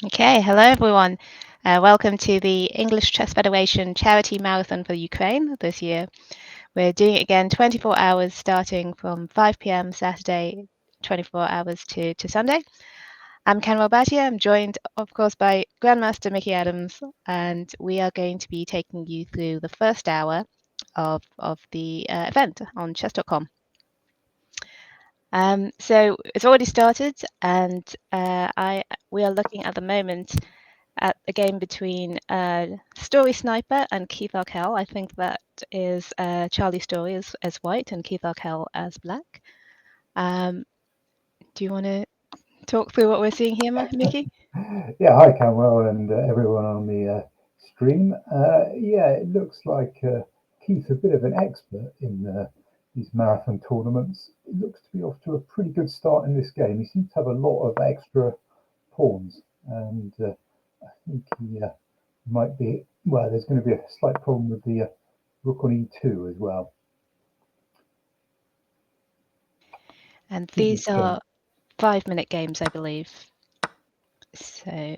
Okay, hello everyone. Welcome to the English Chess Federation Charity Marathon for Ukraine this year. We're doing it again 24 hours starting from 5 p.m. Saturday, 24 hours to Sunday. I'm Kanwal Bhatia. I'm joined, of course, by Grandmaster Mickey Adams, and we are going to be taking you through the first hour of the event on chess.com. So it's already started, and we are looking at the moment at a game between Story Sniper and Keith Arkell. I think that is Charlie Story as white and Keith Arkell as black. Do you want to talk through what we're seeing here, Mickey? Yeah, hi Camwell and everyone on the stream. Yeah, it looks like Keith's a bit of an expert in these marathon tournaments. It looks to be off to a pretty good start in this game. He seems to have a lot of extra pawns, and I think he might be. Well, there's going to be a slight problem with the rook on e2 as well. And these are 5-minute games, I believe. So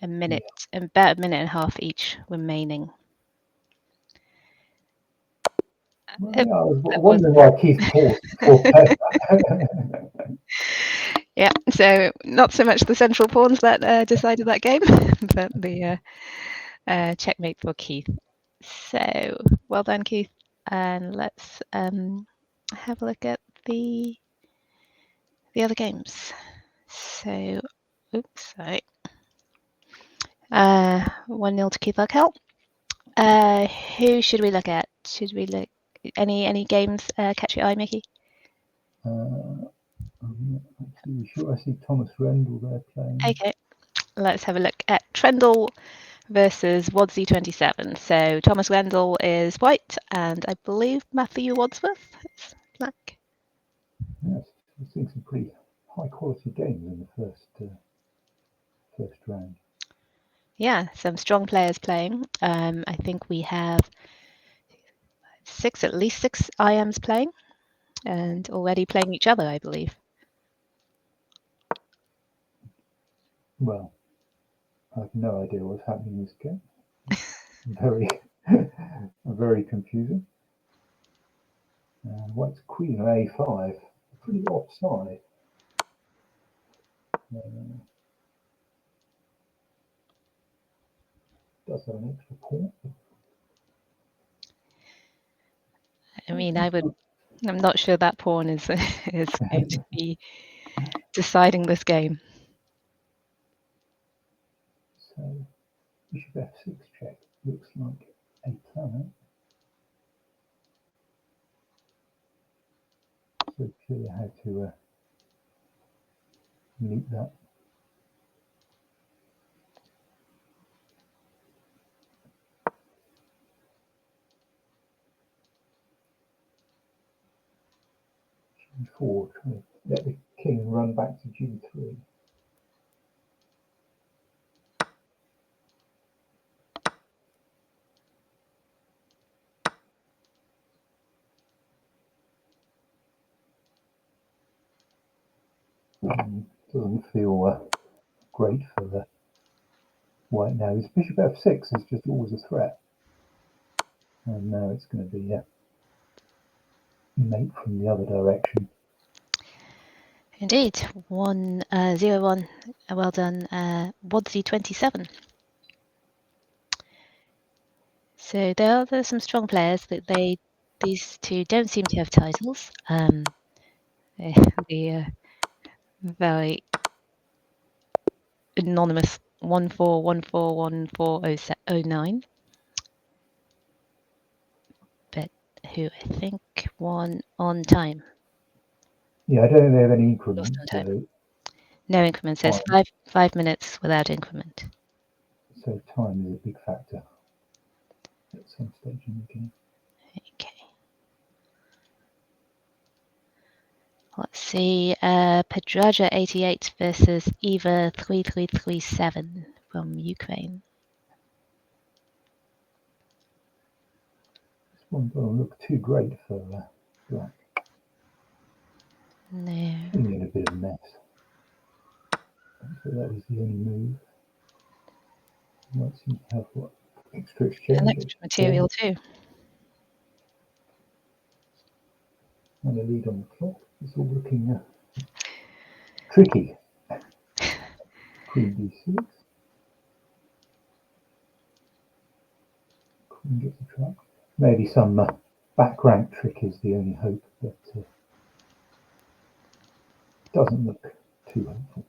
a minute, about a minute and a half each remaining. Well, yeah, I was wondering why Keith paused before playing that. Yeah, so not so much the central pawns that decided that game, but the checkmate for Keith. So well done, Keith. And let's have a look at the other games. So, oops, sorry. 1-0 to Keith Arkell. Who should we look at? Should we look any games catch your eye, Mickey? I'm not actually sure. I see Thomas Rendell there playing. Okay, let's have a look at Trendle versus Wadzi27. So Thomas Rendell is white, and I believe Matthew Wadsworth is black. Yes, we're seeing some pretty high quality games in the first round. Yeah, some strong players playing. I think we have at least six IMs playing, and already playing each other, I believe. Well, I have no idea what's happening in this game. Very, very confusing. White's queen on a5, pretty offside. Does have an extra pawn. I mean, I'm not sure that pawn is is going to be deciding this game. So bishop f6 check looks like a plan. So clear how to meet that. G4, trying to let the king run back to g3. Doesn't feel great for the white now. His bishop f6 is just always a threat. And now it's going to be a mate from the other direction. Indeed, 1-0-1. Well done, Wadzi27. So there are some strong players that these two don't seem to have titles. The very anonymous 14141409, but who I think won on time. Yeah, I don't think they have any Lost increments, on time. so No increments. There's time, 5 minutes without increment. so time is a big factor at some stage in the game. Okay. Let's see. Pedraja88 versus Eva 3337 from Ukraine. This one doesn't look too great for black. No. King in a bit of a mess. So that was the only move. Might seem to have what extra exchange. And extra material too. And a lead on the clock. It's all looking tricky. Queen d6. Queen gets a trap. Maybe some back rank trick is the only hope, but doesn't look too hopeful.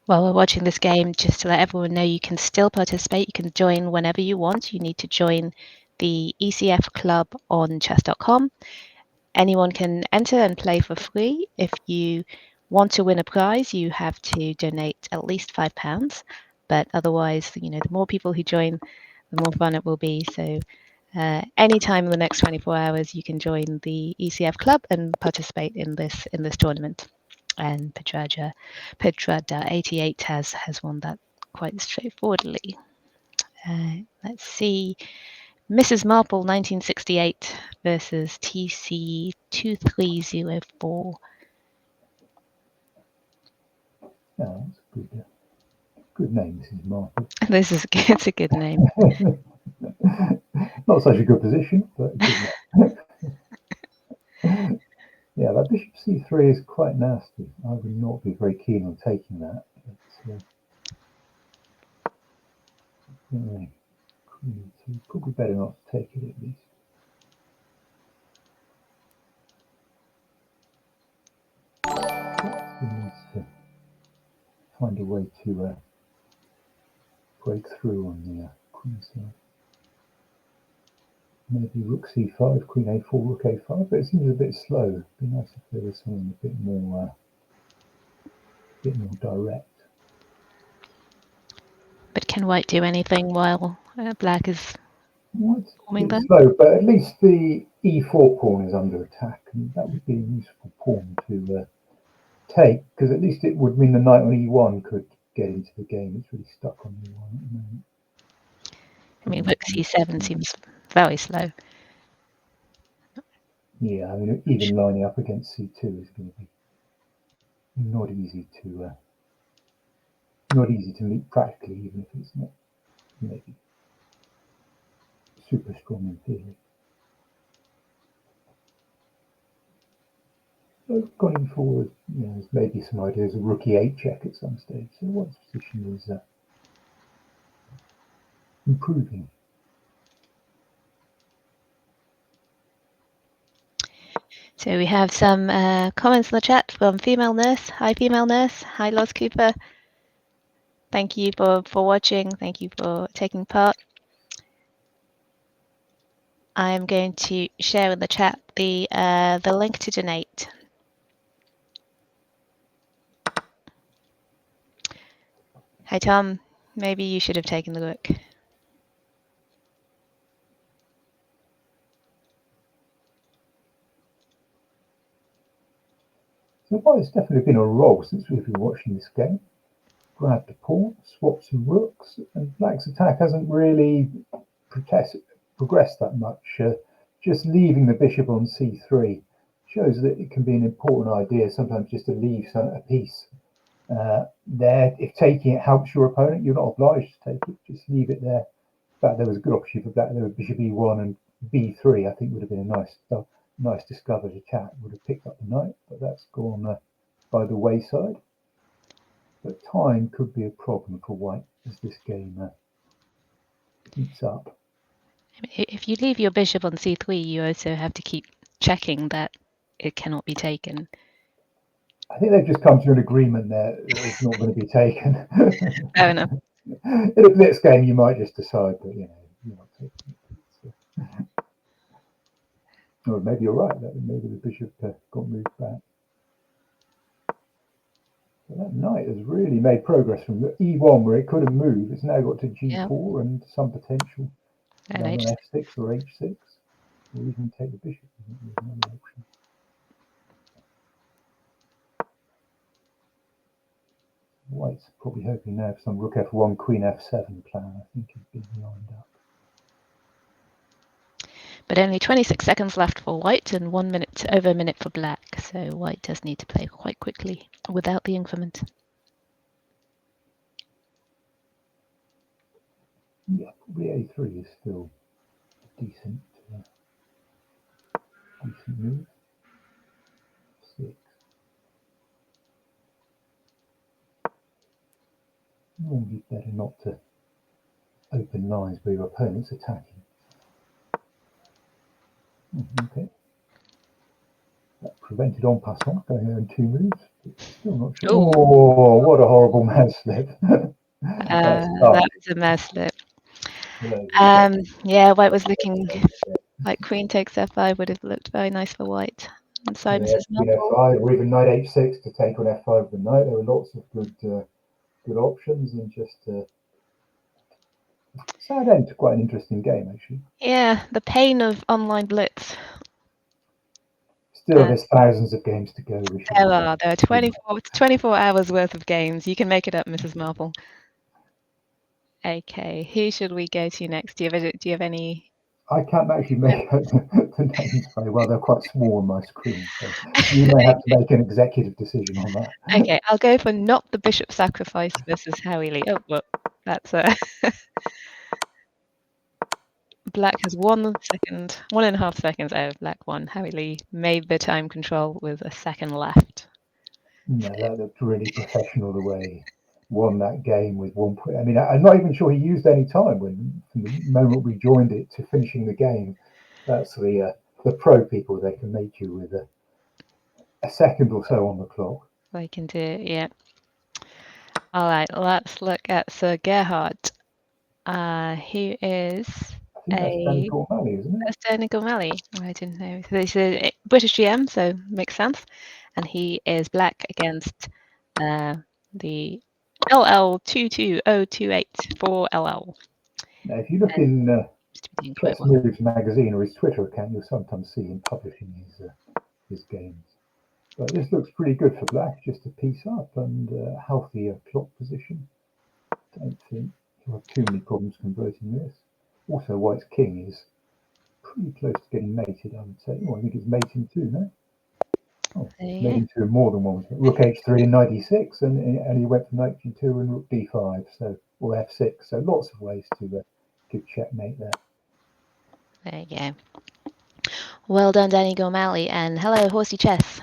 While we're watching this game, just to let everyone know, you can still participate. You can join whenever you want. You need to join the ECF club on chess.com. Anyone can enter and play for free. If you want to win a prize, you have to donate at least £5. But otherwise, the more people who join, the more fun it will be. So anytime in the next 24 hours, you can join the ECF club and participate in this tournament. And Petrada88 has won that quite straightforwardly. Let's see. Mrs. Marple 1968 versus TC 2304. Oh, that's a good name, Mrs. Marple. It's a good name. Not such a good position, but a good name. Yeah, that bishop c3 is quite nasty. I would not be very keen on taking that. But, probably better not to take it at least. It needs to find a way to break through on the queen side. Maybe rook c5, queen a4, rook a5, but it seems a bit slow. It'd be nice if there was something a bit more direct. But can white do anything while black is forming there? Slow, but at least the e4 pawn is under attack, and that would be a useful pawn to take, because at least it would mean the knight on e1 could get into the game. It's really stuck on e1 at the moment. I mean, rook c7 seems very slow. Yeah, I mean, even lining up against c2 is going to be not easy to meet practically, even if it's not maybe super strong in theory. So going forward, there's maybe some ideas of rook e8 check at some stage. So white's position is improving. So we have some comments in the chat from Female Nurse. Hi, Female Nurse. Hi, Loz Cooper. Thank you for watching. Thank you for taking part. I'm going to share in the chat the link to donate. Hi, Tom. Maybe you should have taken the book. So white's definitely been a roll since we've been watching this game. Grabbed a pawn, swapped some rooks, and black's attack hasn't really progressed that much. Just leaving the bishop on c3 shows that it can be an important idea sometimes just to leave a piece there. If taking it helps your opponent, you're not obliged to take it, just leave it there. In fact, there was a good opportunity for black. There was bishop e1 and b3, I think would have been a nice discovered attack, would have picked up the knight, but that's gone by the wayside. But time could be a problem for white as this game heats up. If you leave your bishop on c3, you also have to keep checking that it cannot be taken. I think they've just come to an agreement there that it's not going to be taken. Fair enough. In a blitz game, you might just decide that you're not taking it. So. Or maybe you're right. Maybe the bishop got moved back. But that knight has really made progress from the e1 where it couldn't move. It's now got to g4 and some potential on f6 or h6, or even take the bishop. Another option. White's probably hoping now for some rook f1, queen f7 plan. I think is being lined up. But only 26 seconds left for white and 1 minute, over a minute for black. So white does need to play quite quickly without the increment. Yeah, probably A3 is still a decent move. 6. Normally better not to open lines where your opponent's attacking. Okay. That prevented en passant going in 2 moves. Still not sure. Ooh. Oh, what a horrible mouse slip. That was a mouse slip. Yeah, white was looking like queen takes f5 would have looked very nice for white. And Simon's queen f5 or even knight h6 to take on f5 with the knight. There were lots of good options and just sad end to quite an interesting game actually. Yeah, the pain of online blitz. Still, there's thousands of games to go. There are 24 hours worth of games. You can make it up, Mrs. Marple. Okay, who should we go to next? Do you have any? I can't actually make out the names very well. They're quite small on my screen, so you may have to make an executive decision on that. Okay, I'll go for not the bishop sacrifice versus Howie Lee. Oh, well, that's Black has 1 second, 1.5 seconds out of Black won. Howie Lee made the time control with a second left. No, that looked really professional the way he won that game with 1 point. I mean, I'm not even sure he used any time from the moment we joined it to finishing the game. That's the pro people. They can make you with a second or so on the clock. They can do it, yeah. All right, let's look at Sir Gerhard, who is that's Danny Gormley, isn't it? That's Danny Gormley. I didn't know. So he's a British GM, so makes sense. And he is black against the LL22028 for LL. Now, if you look in Chess Moves magazine or his Twitter account, you'll sometimes see him publishing his games. But this looks pretty good for black, just a piece up and a healthier clock position. Don't think you'll have too many problems converting this. Also, white's king is pretty close to getting mated, I would say. Oh, I think it's mating too, no? Oh, mating two more than one. Rook h3 in 96, and he went for knight g2 and rook d5, so or f6. So lots of ways to give checkmate there. There you go. Well done, Danny Gormley, and hello, Horsey Chess.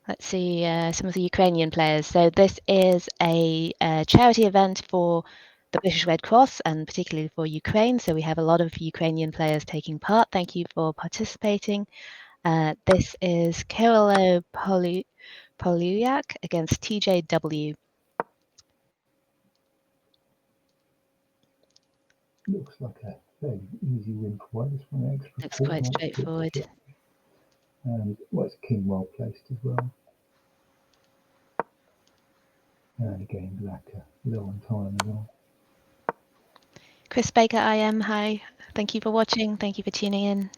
Let's see some of the Ukrainian players. So this is a charity event for the British Red Cross and particularly for Ukraine. So we have a lot of Ukrainian players taking part. Thank you for participating. This is Kirilo Polyak against TJW. Looks like a fairly easy win for white. This one extra. Looks quite straightforward. And white's king well placed as well. And again, black low on time as well. Chris Baker, IM, hi. Thank you for watching. Thank you for tuning in.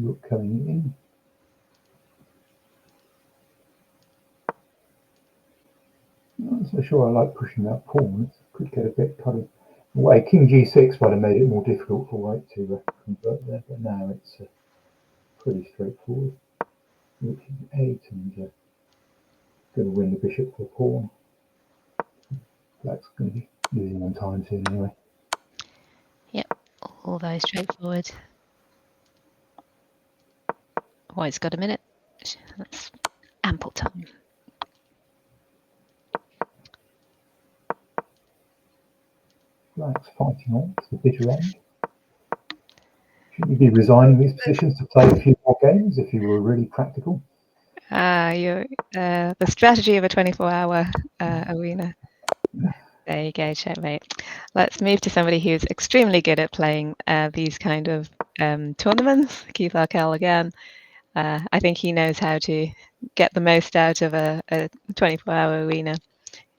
Rook coming in. Not so sure I like pushing that pawn. It could get a bit cut away. King g6 might have made it more difficult for white to convert there, but now it's pretty straightforward. Rook e8 and going to win the bishop for the pawn. Black's going to be losing on time soon anyway. Yep, all very straightforward. White's got a minute. That's ample time. Black's fighting on to the bitter end. Shouldn't you be resigning these positions to play a few more games if you were really practical? The strategy of a 24-hour arena. There you go, checkmate. Let's move to somebody who's extremely good at playing these kind of tournaments. Keith Arkell again. I think he knows how to get the most out of a 24-hour arena.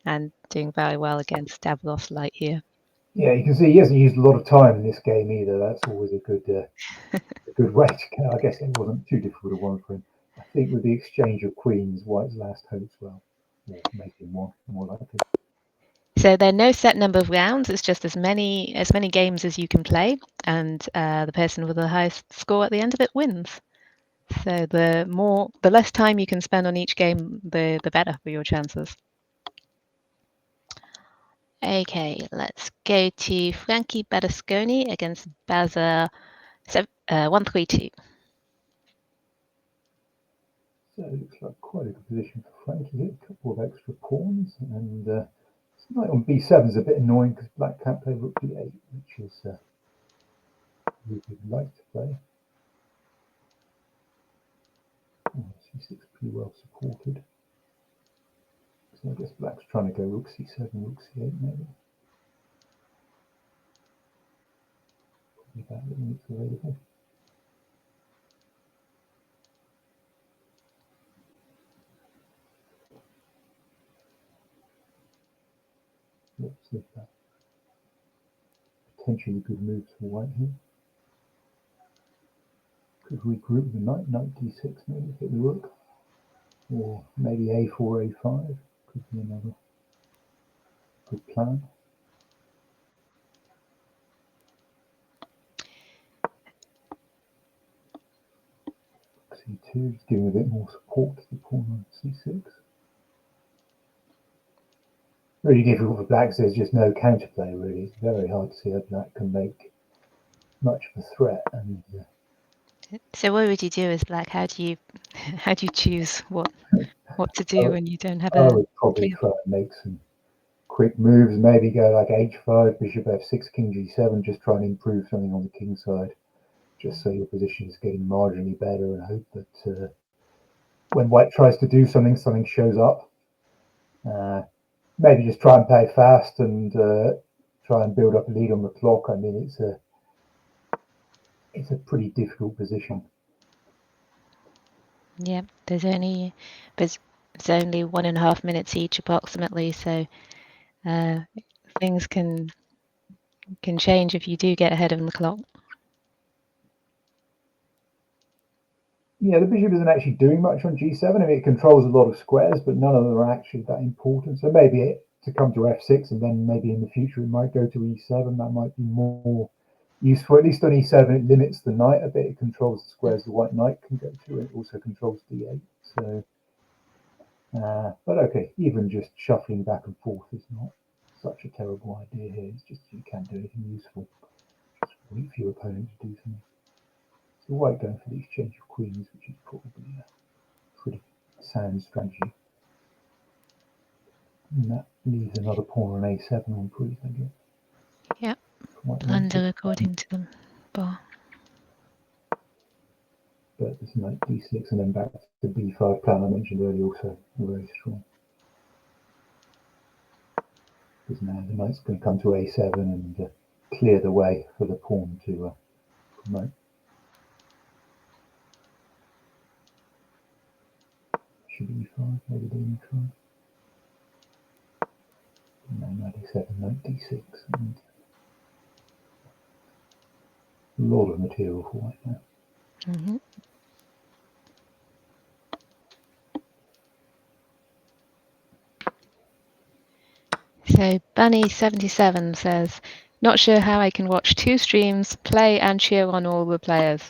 And doing very well against Davros Light here. Yeah, you can see he hasn't used a lot of time in this game either. That's always a good way to go. I guess it wasn't too difficult a one for him. I think with the exchange of queens, White's last hope's well, or making one more likely. So there are no set number of rounds. It's just as many games as you can play, and the person with the highest score at the end of it wins. So the less time you can spend on each game, the better for your chances. Okay, let's go to Frankie Berlusconi against Baza 132. So it looks like quite a good position for Frankie here. A couple of extra pawns, and knight on b7 is a bit annoying because black can't play rook d8, which is we would like to play. Oh, c6 pretty well supported. So I guess black's trying to go rook c7, rook c8 maybe. Probably that rook's available. Let's see if that potentially good moves for white here. Could regroup the knight, knight d6 maybe, hit the rook. Or maybe a4, a5 could be another good plan. c2 is giving a bit more support to the pawn on c6. Really difficult for black, so there's just no counterplay really. It's very hard to see how black can make much of a threat. And so what would you do as black? How do you choose what to do when you don't have I would probably clear... try and make some quick moves, maybe go like h5, bishop f6, king g7, just try and improve something on the king side, just so your position is getting marginally better, and hope that when white tries to do something, something shows up. Maybe just try and play fast and try and build up a lead on the clock. I mean, it's a pretty difficult position. Yeah, there's only 1.5 minutes each approximately, so things can change if you do get ahead of the clock. Yeah, the bishop isn't actually doing much on g7. I mean, it controls a lot of squares, but none of them are actually that important. So maybe to come to f6, and then maybe in the future it might go to e7. That might be more useful. At least on e7, it limits the knight a bit. It controls the squares the white knight can go to. It also controls d8. So, but okay, even just shuffling back and forth is not such a terrible idea here. It's just you can't do anything useful. Just wait for your opponent to do something. So white going for the exchange of queens, which is probably a pretty sound strategy. And that leaves another pawn on a7 on priest, I guess. Yeah, blunder according to the bar. But this knight d6 and then back to the b5 plan I mentioned earlier, also very strong. Because now the knight's going to come to a7 and clear the way for the pawn to promote. Should e5, maybe d5. No, knight a7, knight d6. And a lot of material for white now. Mm-hmm. So Bunny77 says, not sure how I can watch 2 streams, play and cheer on all the players.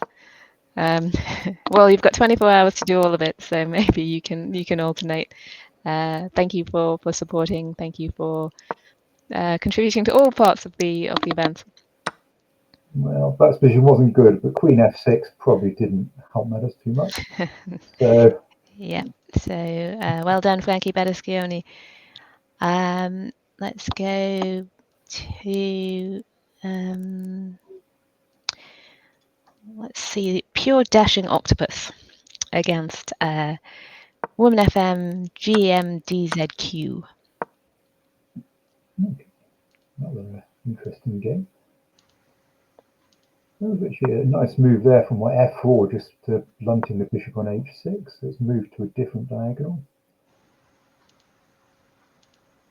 Well, you've got 24 hours to do all of it, so maybe you can alternate. Thank you for supporting. Thank you for contributing to all parts of the event. Well, black's position wasn't good, but queen f6 probably didn't help matters too much. So yeah. So well done, Frankie Berlusconi. Let's go to let's see, Pure Dashing Octopus against Woman FM GMDZQ. okay. Another interesting game. That was actually a nice move there from white f4, just blunting the bishop on h6. It's moved to a different diagonal.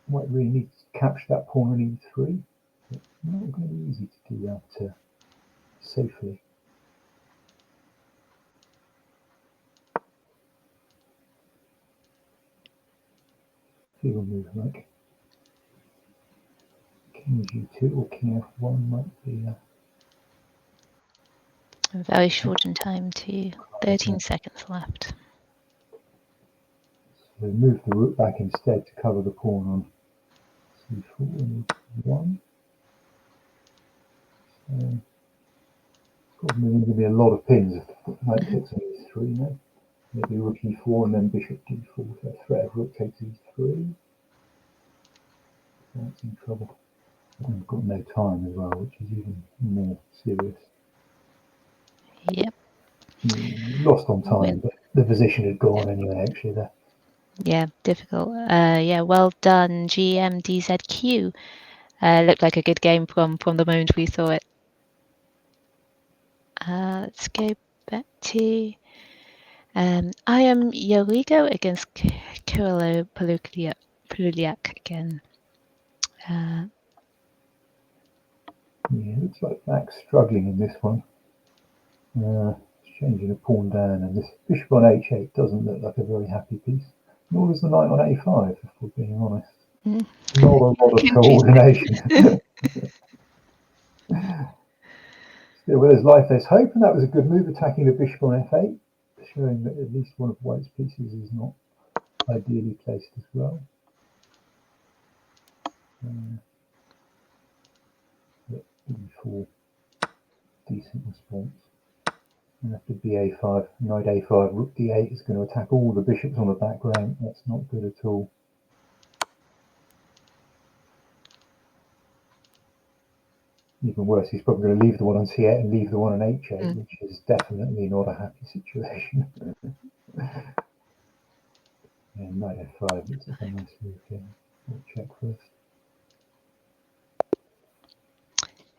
White really needs to capture that pawn on e3. But not going to be easy to do that safely. Feeble move like king g2 or king f1 might be A very shortened time too. 13 seconds left. So move the rook back instead to cover the pawn on c4 and e1. So probably going to be a lot of pins if knight takes on e3 now. Maybe rook e4 and then bishop d4. So threat of rook takes e3. That's in trouble. And we've got no time as well, which is even more serious. Yep. Lost on time, but the position had gone anyway, actually, there. Yeah, difficult. Yeah, well done, GM DZQ. Looked like a good game from the moment we saw it. Let's go back to I am Yorigo against Kirilo Paluliak again. Yeah, looks like Black's struggling in this one. Changing a pawn down, and this bishop on h8 doesn't look like a very happy piece. Nor does the knight on a5, if we're being honest. Not a lot of coordination. Still, where there's life, there's hope, and that was a good move, attacking the bishop on f8, showing that at least one of White's pieces is not ideally placed as well. E4, decent response. And after ba5, knight a5, rook d8 is going to attack all the bishops on the back rank. That's not good at all. Even worse, he's probably going to leave the one on c8 and leave the one on h8, which is definitely not a happy situation. And knight f5 looks like a nice move here. We'll check first.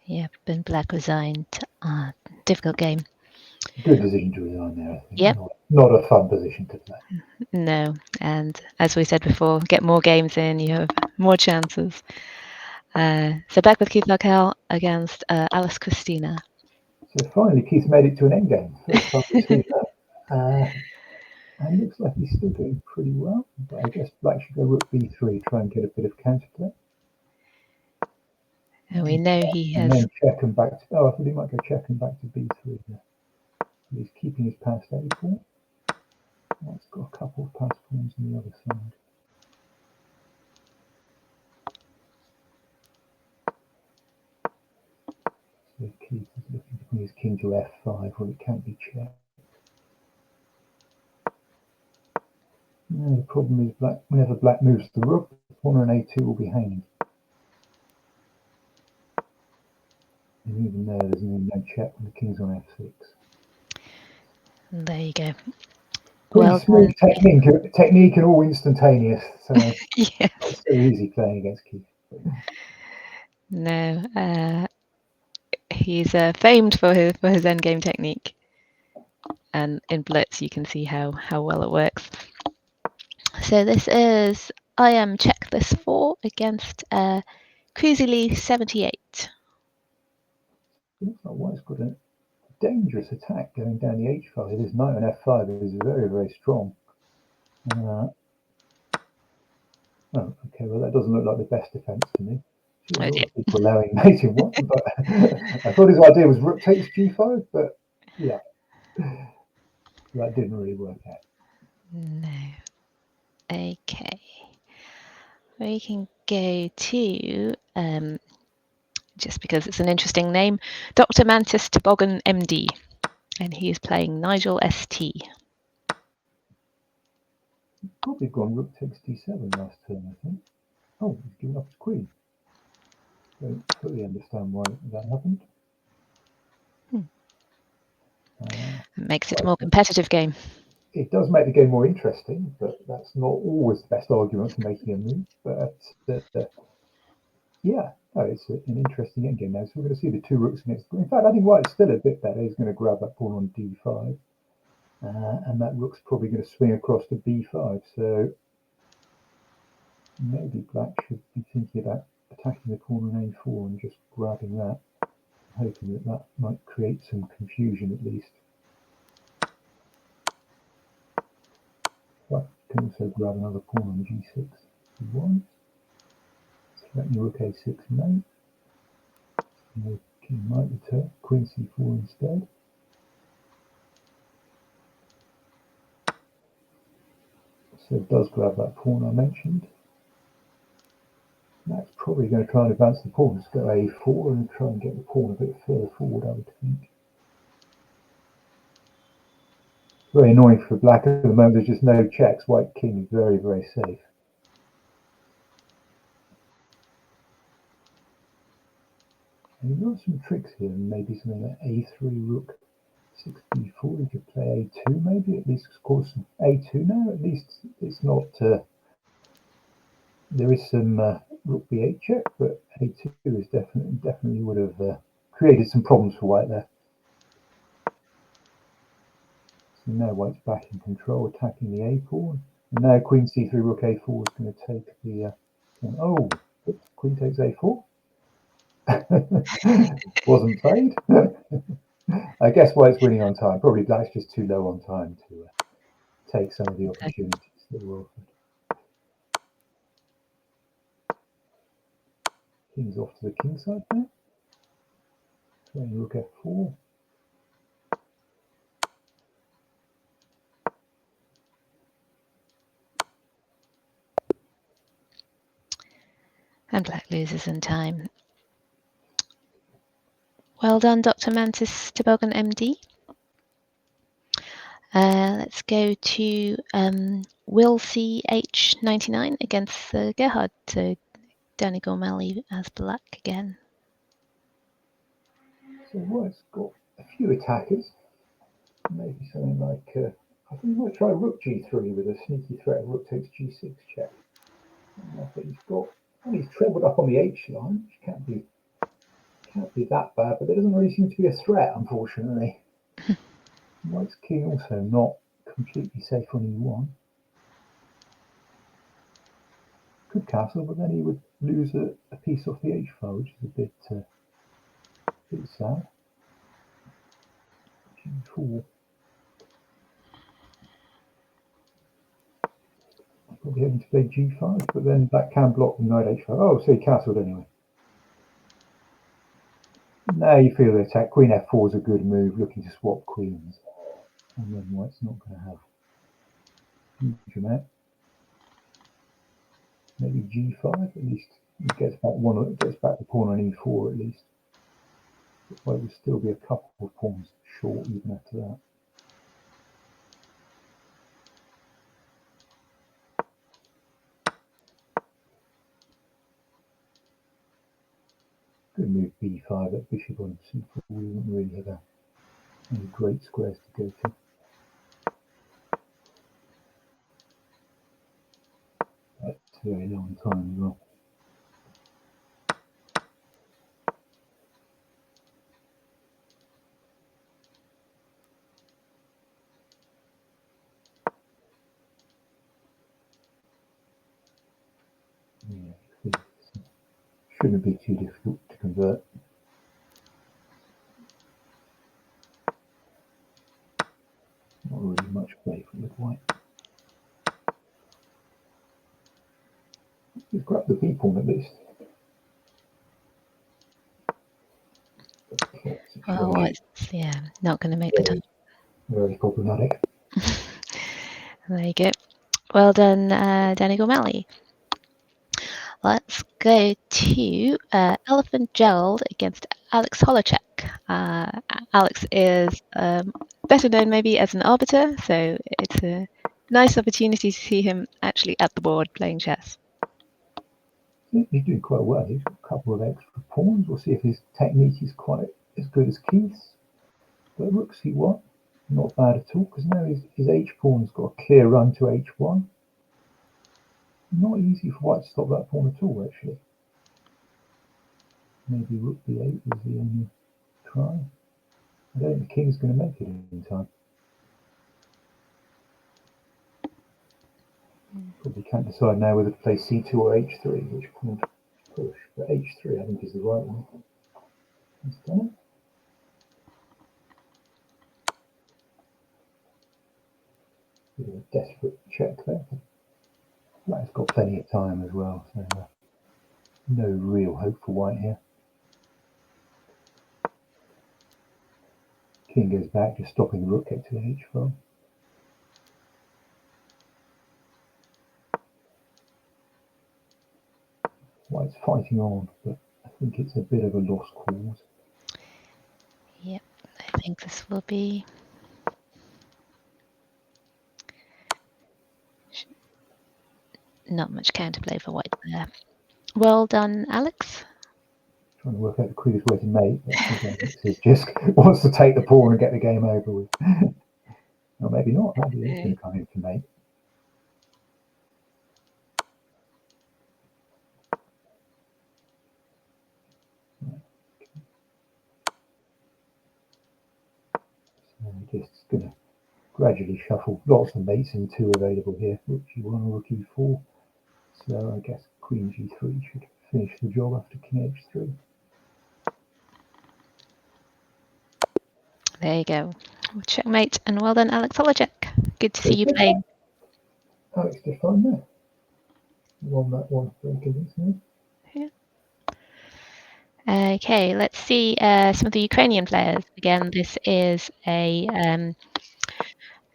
Yeah, Ben Black resigned. Difficult game. Good decision to resign there, I think. Yep. Not a fun position to play. No, and as we said before, get more games in, you have more chances. So back with Keith Larkel against Alice Christina. So finally, Keith made it to an endgame. First time we've seen that. And looks like he's still doing pretty well. But I guess Black should go rook b3, try and get a bit of counterplay. And we know he has. And then check and back to. Oh, I thought he might go check and back to b3 there. He's keeping his passed a pawn. Oh, it's got a couple of passed pawns on the other side. So Keith is looking to bring his king to f5 where it can't be checked. No, the problem is Black. Whenever Black moves the rook, the pawn on a2 will be hanging. And even there, there's no check when the king's on f6. There you go. Pretty Well smooth technique and all instantaneous. So yeah. It's so easy playing against Keith. No, he's famed for his endgame technique, and in Blitz you can see how well it works. So this is I am check this 4 against Cruisily 78. Looks like White's got a dangerous attack going down the h file. His knight on f5 is very, very strong. Oh, okay, well that doesn't look like the best defense to me. Sure, a lot of people allowing mate in one, but I thought his idea was rook takes g5, but yeah, that didn't really work out. No. Okay. We can go to, just because it's an interesting name, Dr. Mantis Toboggan MD, and he's playing Nigel ST. Probably gone rook takes d7 last turn, I think. Oh, he's given up his queen. Don't fully understand why that happened. It makes it a more competitive game. It does make the game more interesting, but that's not always the best argument for making a move. But yeah, no, it's an interesting endgame now. So we're going to see the two rooks next. In fact, I think White's still a bit better. He's going to grab that pawn on d5, and that rook's probably going to swing across to b5. So Maybe black should be thinking about attacking the pawn on a4 and just grabbing that, hoping that that might create some confusion at least. Black can also grab another pawn on g6 if he wants. Threatening rook a6 mate. The king might return. Queen c4 instead. So it does grab that pawn I mentioned. That's probably going to try and advance the pawn. Just go a4 and try and get the pawn a bit further forward, I would think. Very annoying for black at the moment. There's just no checks. White king is very, very safe. And you've got some tricks here. Maybe something like a3, rook 6b4. You could play a2 maybe. At least, of course, a2 now. At least it's not... there is some rook b8 check, but a2 is definitely would have created some problems for white there. So now white's back in control, attacking the a pawn. And now queen c3, rook a4 is going to take the pawn. Oh, queen takes a4. Wasn't played. I guess white's winning on time. Probably black's just too low on time to take some of the opportunities that were offered. King's off to the king side now. Playing rook f4. And black loses in time. Well done, Dr. Mantis Toboggan MD. Let's go to Will CH99 against Gerhard. So Danny Gormley as black again. So white's got a few attackers. Maybe something like, I think he might try rook g3 with a sneaky threat of rook takes g6 check. But he's got, and he's trebled up on the h line, which can't be that bad, but there doesn't really seem to be a threat, unfortunately. White's king also not completely safe on e1. Could castle, but then he would lose a piece off the h file, which is a bit sad. g4. Probably having to play g5, but then that can block the knight h5. Oh, so he castled anyway. Now you feel the attack. Queen f4 is a good move, looking to swap queens. And then white's not going to have huge amount. Maybe g5, at least he gets back the pawn on e4 at least. But white would still be a couple of pawns short even after that. Good move b5, that bishop on c4 isn't really have any great squares to go to. That's a very long time as well. Yeah, shouldn't be too difficult to convert. Not really much play with white. He's grabbed the b pawn at least. Well, it's, not going to make the time. Very problematic. There you go. Well done, Danny Gormley. Let's go to Elephant Gerald against Alex Holochek. Alex is better known maybe as an arbiter, so it's a nice opportunity to see him actually at the board playing chess. He's doing quite well. He's got a couple of extra pawns. We'll see if his technique is quite as good as Keith's. But rook c1, not bad at all, because now his h pawn's got a clear run to h1. Not easy for white to stop that pawn at all, actually. Maybe rook b8 was the only try. I don't think the king's going to make it in time. Probably can't decide now whether to play c2 or h3, which pawn to push. But h3, I think, is the right one. He's done it. Bit of a desperate check there. Black's got plenty of time as well, so no real hope for white here. King goes back, just stopping the rook get to h file. White's fighting on, but I think it's a bit of a lost cause. Yep, I think this will be not much counterplay for white there. Well done, Alex. Trying to work out the quickest way to mate, but I think Alex is just wants to take the pawn and get the game over with. Or maybe not, maybe he's going to come in for mate. So we're just going to gradually shuffle lots of mates in two available here. Rook g1, rook e4. So I guess queen g3 should finish the job after king h3. There you go. Checkmate, and well done, Alex Olajek. Good to see you playing. Alex did fine there. Won that one very convincingly. Yeah. Okay, let's see some of the Ukrainian players. Again, this is a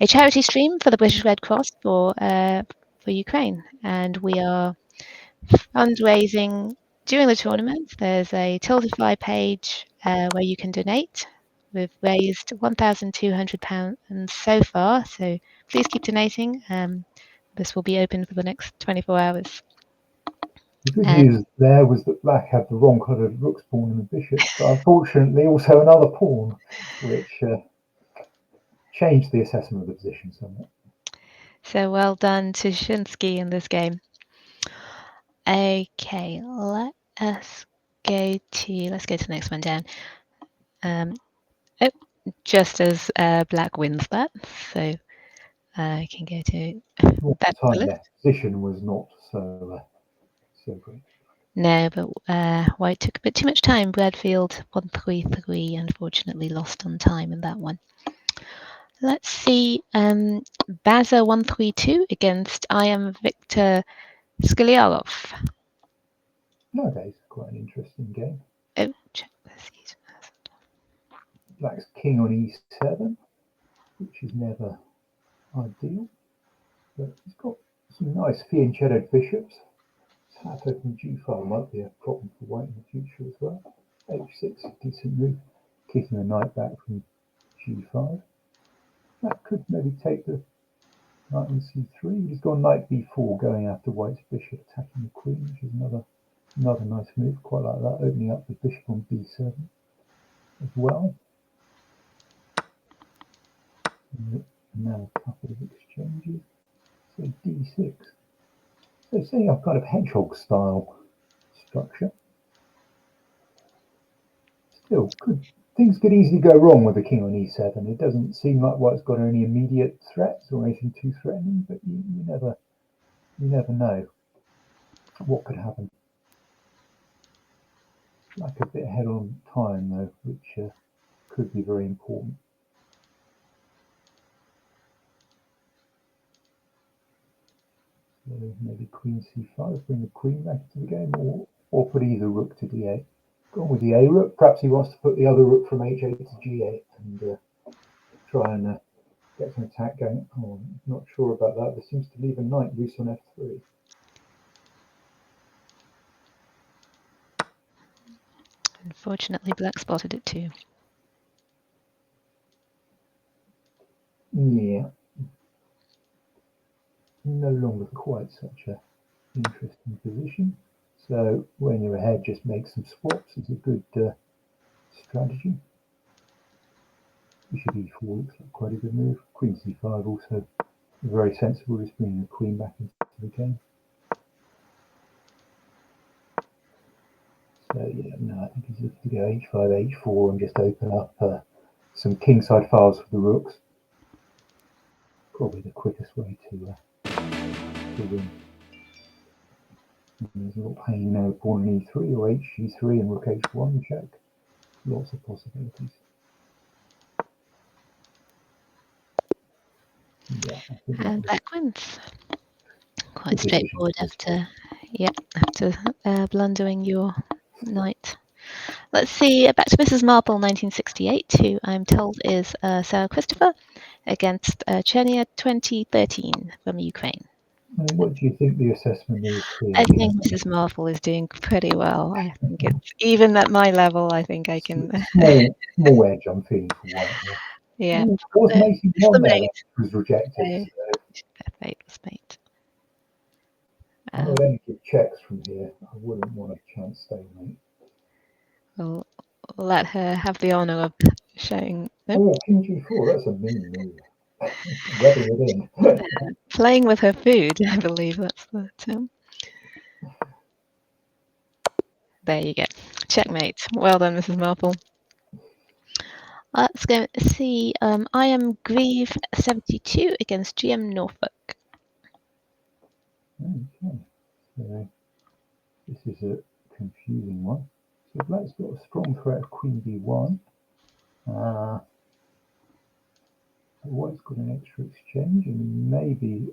charity stream for the British Red Cross for Ukraine, and we are fundraising during the tournament. There's a Tiltify page where you can donate. We've raised £1,200 so far, so please keep donating. This will be open for the next 24 hours. The good news there was that black had the wrong coloured rook's pawn and the bishop, but unfortunately also another pawn, which changed the assessment of the position somewhat. So well done to Shinsky in this game. Okay, let's go to the next one down. Just as black wins that, so I can go to that time left position was not so great. No, but white took a bit too much time. Bradfield 133, unfortunately lost on time in that one. Let's see, Baza 132 against I am Victor Skliarov. Nowadays, quite an interesting game. Oh, check this. Black's king on e7, which is never ideal, but he's got some nice fianchettoed bishops. Tato from g5 might be a problem for white in the future as well. h6, decent move, kicking the knight back from g5. That could maybe take the knight on c3. He's gone knight b4, going after white's bishop, attacking the queen, which is another nice move. Quite like that, opening up the bishop on b7 as well. And now a couple of exchanges. So d6. So setting up kind of hedgehog style structure. Still, things could easily go wrong with the king on e7. It doesn't seem like white's got any immediate threats or anything too threatening, but you never know what could happen. Like a bit ahead on time though, which could be very important. So maybe queen c5, bring the queen back into the game, or put either rook to d8. Gone with the a rook. Perhaps he wants to put the other rook from h8 to g8 and try and get some attack going. Oh, I'm not sure about that. This seems to leave a knight loose on f3. Unfortunately, black spotted it too. Yeah. No longer quite such a interesting position. So when you're ahead, just make some swaps is a good strategy. Bishop e4 looks like quite a good move. Queen c5 also very sensible, just bringing the queen back into the game. So yeah, no, I think he's looking to go h5, h4 and just open up some kingside files for the rooks. Probably the quickest way to to win. And there's a lot hanging now, pawn on e3 or hg3 and rook h1 check. Lots of possibilities. Yeah, I think that And was black wins. Quite good decision. straightforward after blundering your knight. Let's see, back to Mrs. Marple 1968, who I'm told is Sarah Christopher, against Chenia 2013 from Ukraine. I mean, what do you think the assessment is here? I think Mrs. Marple is doing pretty well. I think it's even at my level, I think I can. Small edge I'm feeling for white here. Yeah. Ooh, there was an It's the 81 there mate. that was rejected. Fate was mate. I would only give checks from here. I wouldn't want a chance stalemate. We'll let her have the honour of showing. Oh, king g4, that's a mean move. Webbing it in. Playing with her food, I believe that's the term. There you go. Checkmate. Well done, Mrs. Marple. Let's go see. I am Grieve 72 against GM Norfolk. Okay, so this is a confusing one. So black's got a strong threat of queen b1. White's got an extra exchange, and maybe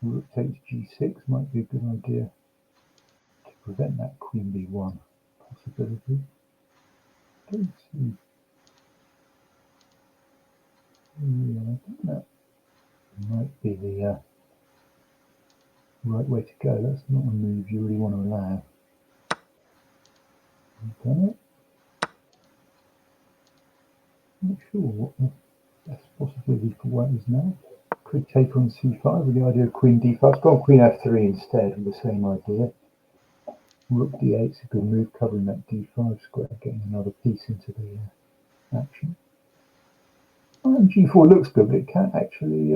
rook takes g6 might be a good idea to prevent that queen b1 possibility. Don't see. Yeah, I think that might be the right way to go. That's not a move you really want to allow. I've done it. Not sure what the best possibility for white is now. Could take on c5 with the idea of queen d5. It's gone queen f3 instead with the same idea. Rook d8 is a good move, covering that d5 square, getting another piece into the action. And g4 looks good, but it can't actually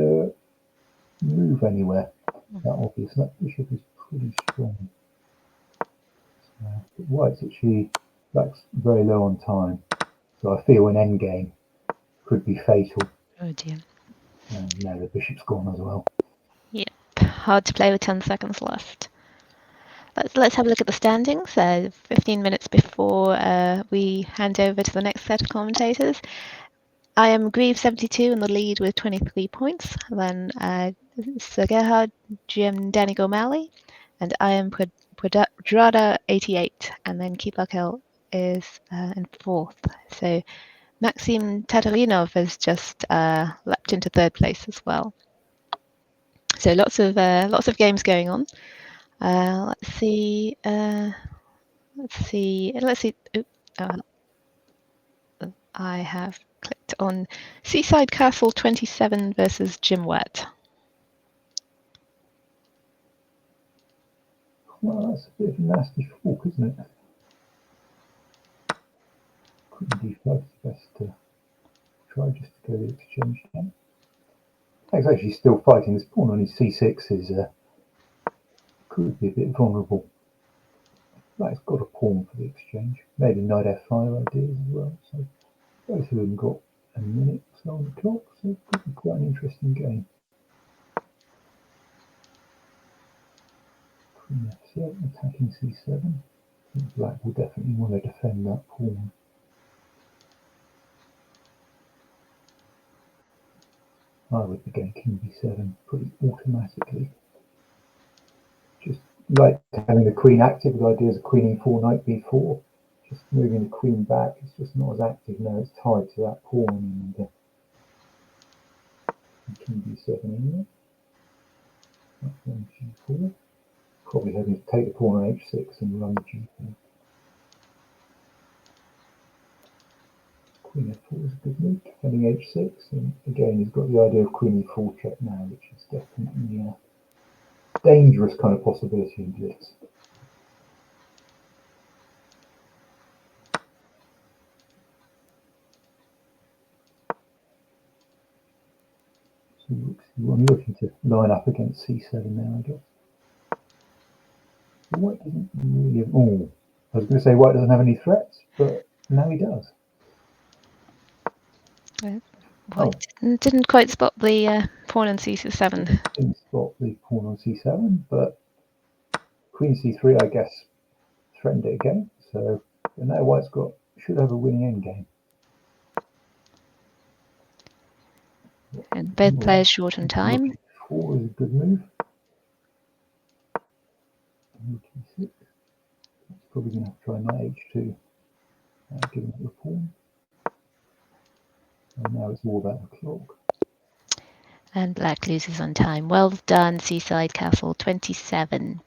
move anywhere. That obvious. That bishop is pretty strong. But white's actually, black's very low on time, so I feel an endgame could be fatal. Oh dear. And now the bishop's gone as well. Yep. Hard to play with 10 seconds left. Let's have a look at the standings. 15 minutes before we hand over to the next set of commentators. I am Grieve 72 in the lead with 23 points. Then Sir Gerhard, GM Danny O'Malley, and I am Drada 88, and then Kipakel is in fourth. So Maxim Tatarinov has just leapt into third place as well. So lots of games going on. Let's see. I have clicked on Seaside Castle 27 versus Jim Wett. Well, that's a bit of a nasty fork, isn't it? Queen d5 is best to try just to go the exchange down. He's actually still fighting. His pawn on his c6 is could be a bit vulnerable. Black's got a pawn for the exchange. Maybe knight f5 ideas as well. So both of them got a minute or so on the clock, so it could be quite an interesting game. Queen f7, attacking c7. I think black will definitely want to defend that pawn. I would be going king b7 pretty automatically. Just like having the queen active with ideas of queen e4, knight b4. Just moving the queen back, it's just not as active now, it's tied to that pawn and king b7 anyway. That's on g4. Probably having to take the pawn on h6 and run g4. Queen f4 is a good move, defending h6, and again he's got the idea of queen e4 check now, which is definitely a dangerous kind of possibility in blitz. So I'm looking to line up against c7 now, I guess. White doesn't really have, oh, I was going to say white doesn't have any threats, but now he does. Yeah. White didn't quite spot the pawn on c7. Didn't spot the pawn on c7, but queen c3, I guess, threatened it again. So now white's should have a winning endgame. And both players short on time. Rook e4 is a good move. Rook e6. It's probably going to have to try knight h2, giving it the pawn. And now it's all about the clock. And black loses on time. Well done, Seaside Castle 27.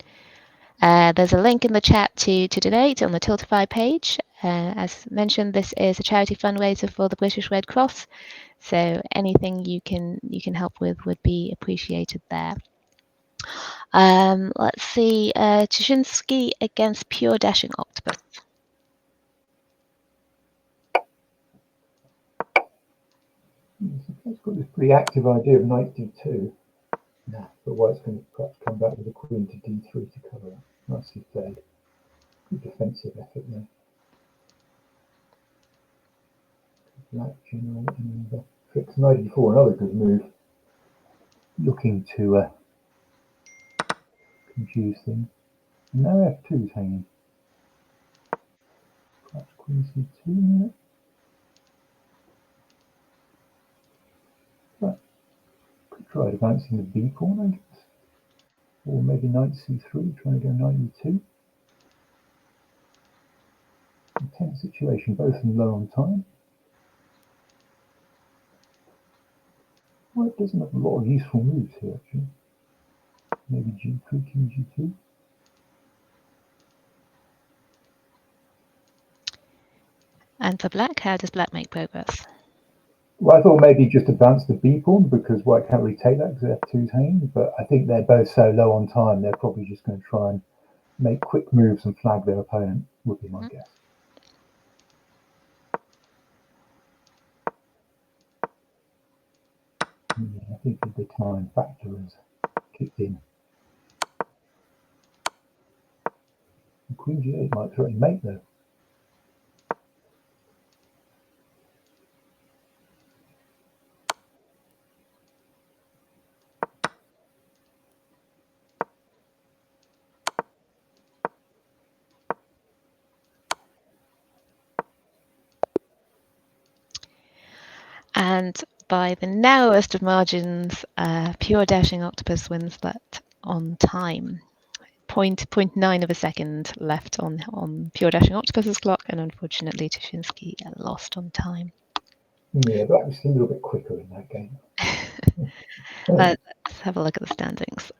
There's a link in the chat to donate on the Tiltify page. As mentioned, this is a charity fundraiser for the British Red Cross, so anything you can help with would be appreciated there. Let's see, Tuschinski against Pure Dashing Octopus. It's got this pretty active idea of knight d2. Nah, but white's going to perhaps come back with a queen to d3 to cover that. Nicely played. Good defensive effort there. Black generating the tricks. Knight e4, another good move. Looking to confuse things. And now f2 is hanging. Perhaps queen c2 here. But could try advancing the b pawn, I guess. Or maybe knight c3, trying to go knight e2. Intense situation, both of them low on time. White doesn't have a lot of useful moves here, actually. Maybe g3, king g2. And for black, how does black make progress? Well, I thought maybe just advance the b pawn because white can't really take that because f2's hanging. But I think they're both so low on time, they're probably just going to try and make quick moves and flag their opponent, would be my guess. Yeah, I think the time factor has kicked in. And queen g8 might threaten mate though. And by the narrowest of margins, Pure Dashing Octopus wins that on time. 0.9 of a second left on Pure Dashing Octopus's clock, and unfortunately Tuschinski lost on time. Yeah, but that was a little bit quicker in that game. Let's have a look at the standings.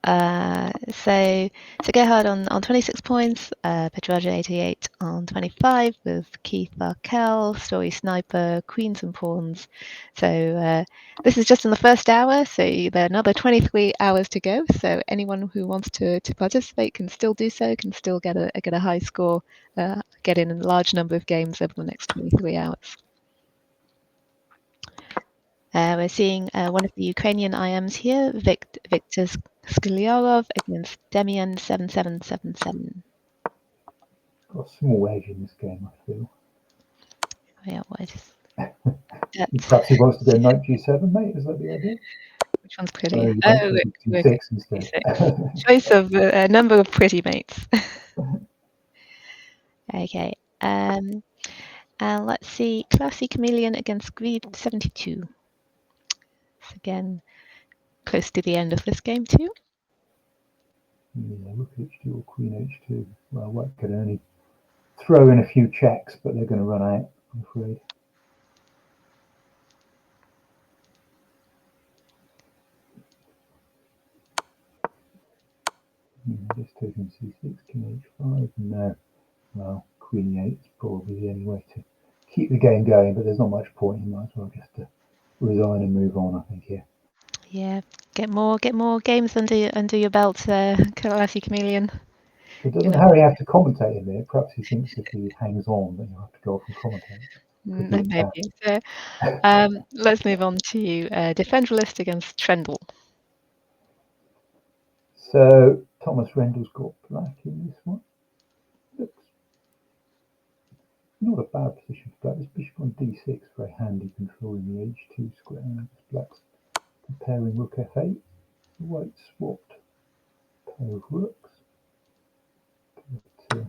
So Gerhard on 26 points, Petraja 88 on 25, with Keith Arkell, Story Sniper, Queens and Pawns. So this is just in the first hour, so there are another 23 hours to go. So anyone who wants to participate can still do so, can still get a high score, get in a large number of games over the next 23 hours. We're seeing one of the Ukrainian IMs here, Victor Sklyarov against Demian 7777. Got a small edge in this game, I feel. Yeah, what is Perhaps he wants to go knight g7, mate. Is that the idea? Which one's pretty? Oh, d6 instead. Choice of a number of pretty mates. Okay. And let's see, Classy Chameleon against Greed 72. So again, close to the end of this game too. Yeah, rook h2 or queen h2. Well, white could only throw in a few checks, but they're going to run out, I'm afraid. Just taking c6, king h5. No. Well, queen e8 is probably the only way to keep the game going, but there's not much point. You might as well just resign and move on, I think, here. Yeah, get more games under your belt, Classy Chameleon. But doesn't Harry have to commentate in there? Perhaps he thinks if he hangs on, then he'll have to go off and commentate. Maybe. So, let's move on to Defendralist against Trendle. So Thomas Rendell's got black in this one. Looks not a bad position for black. This bishop on d6, very handy controlling the h2 square. Black's preparing rook f8. The white swapped a pair of rooks. But,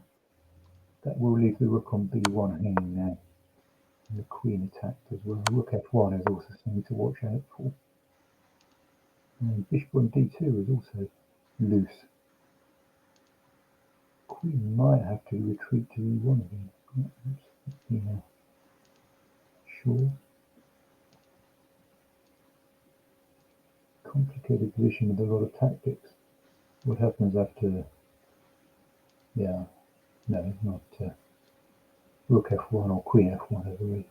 that will leave the rook on b1 hanging now. And the queen attacked as well. Rook f1 is also something to watch out for. And bishop on d2 is also loose. Queen might have to retreat to e1 again. Yeah, sure. Complicated position with a lot of tactics. What happens after? Yeah, no, not rook f1 or queen f1 are very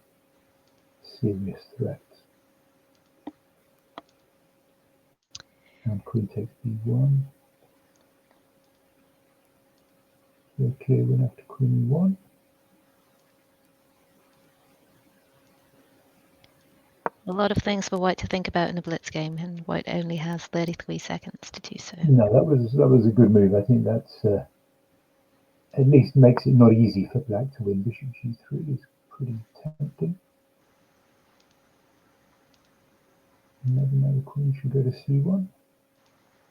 serious threats. And queen takes b1. So clear win after queen e1. A lot of things for white to think about in a blitz game, and white only has 33 seconds to do so. No, that was a good move. I think that's at least makes it not easy for black to win. Bishop g3 is pretty tempting. Never know, the queen should go to c1.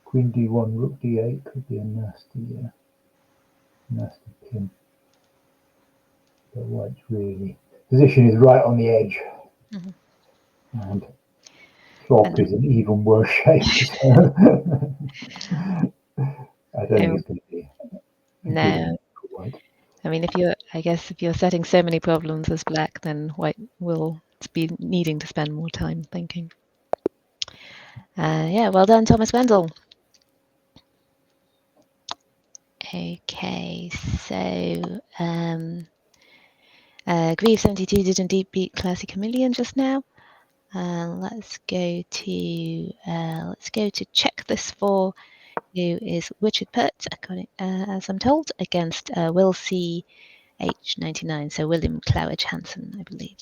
Queen d1, rook d8 could be a nasty pin. But white's really position is right on the edge, and flop is in even worse shape. So I don't think it's going to be No. for white. I mean, if you're setting so many problems as black, then white will be needing to spend more time thinking. Yeah, well done, Thomas Wendell. Okay, so Grieve72 did indeed beat Classy Chameleon just now. Let's go to check this for who is Richard Pert, according, as I'm told, against Will C. H99, so William Claridge Hansen, I believe.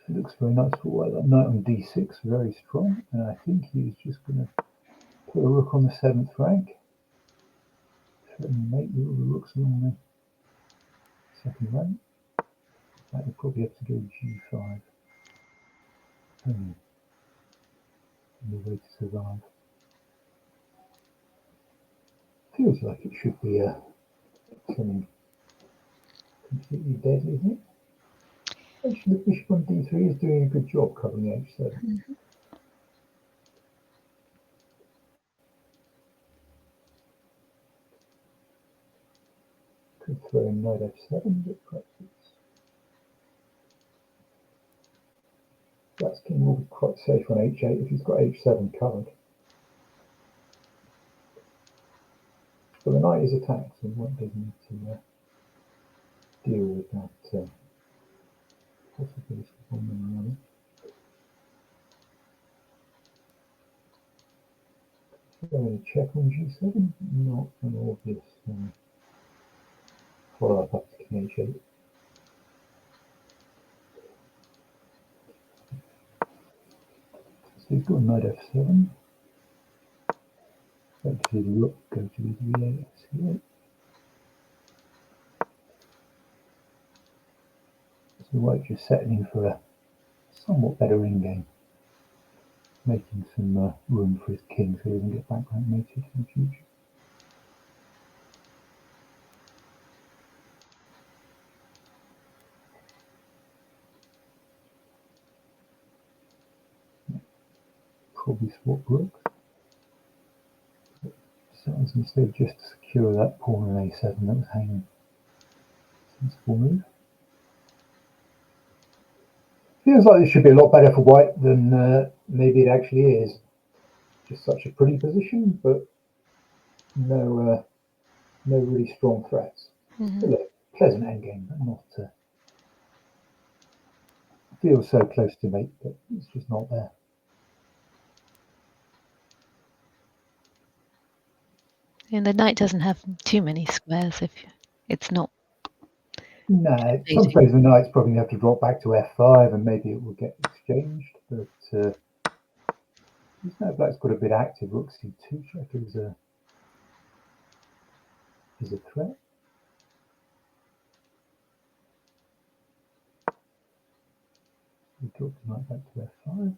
It looks very nice for white. That knight on d6, very strong, and I think he's just going to put a rook on the 7th rank. Make the rooks along the 2nd rank. That would probably have to go g5. The way to survive. Feels like it should be something completely deadly, isn't it? Actually, the bishop on d3 is doing a good job covering h7. Could throw in knight f7, but perhaps Black's king will be quite safe on h8 if he's got h7 covered. But the knight is attacked, so white does need to deal with that possibility of one way or another. So check on g7, not an obvious follow-up after king h8. So he's got knight f7. Actually, the rook go to e8, c8. So white just settling for a somewhat better endgame, making some room for his king so he doesn't get back rank mated in the future. Probably swap rooks. Sounds instead just to secure that pawn on a7 that was hanging. Sensible move. Feels like this should be a lot better for white than maybe it actually is. Just such a pretty position, but no really strong threats. Still a pleasant endgame, but not. Feels so close to mate, but it's just not there. And the knight doesn't have too many squares if it's not. No, some phase the knight's probably going to have to drop back to f5 and maybe it will get exchanged, but now black's got a bit active. Rook c2 check is a threat. he dropped his knight back to f5.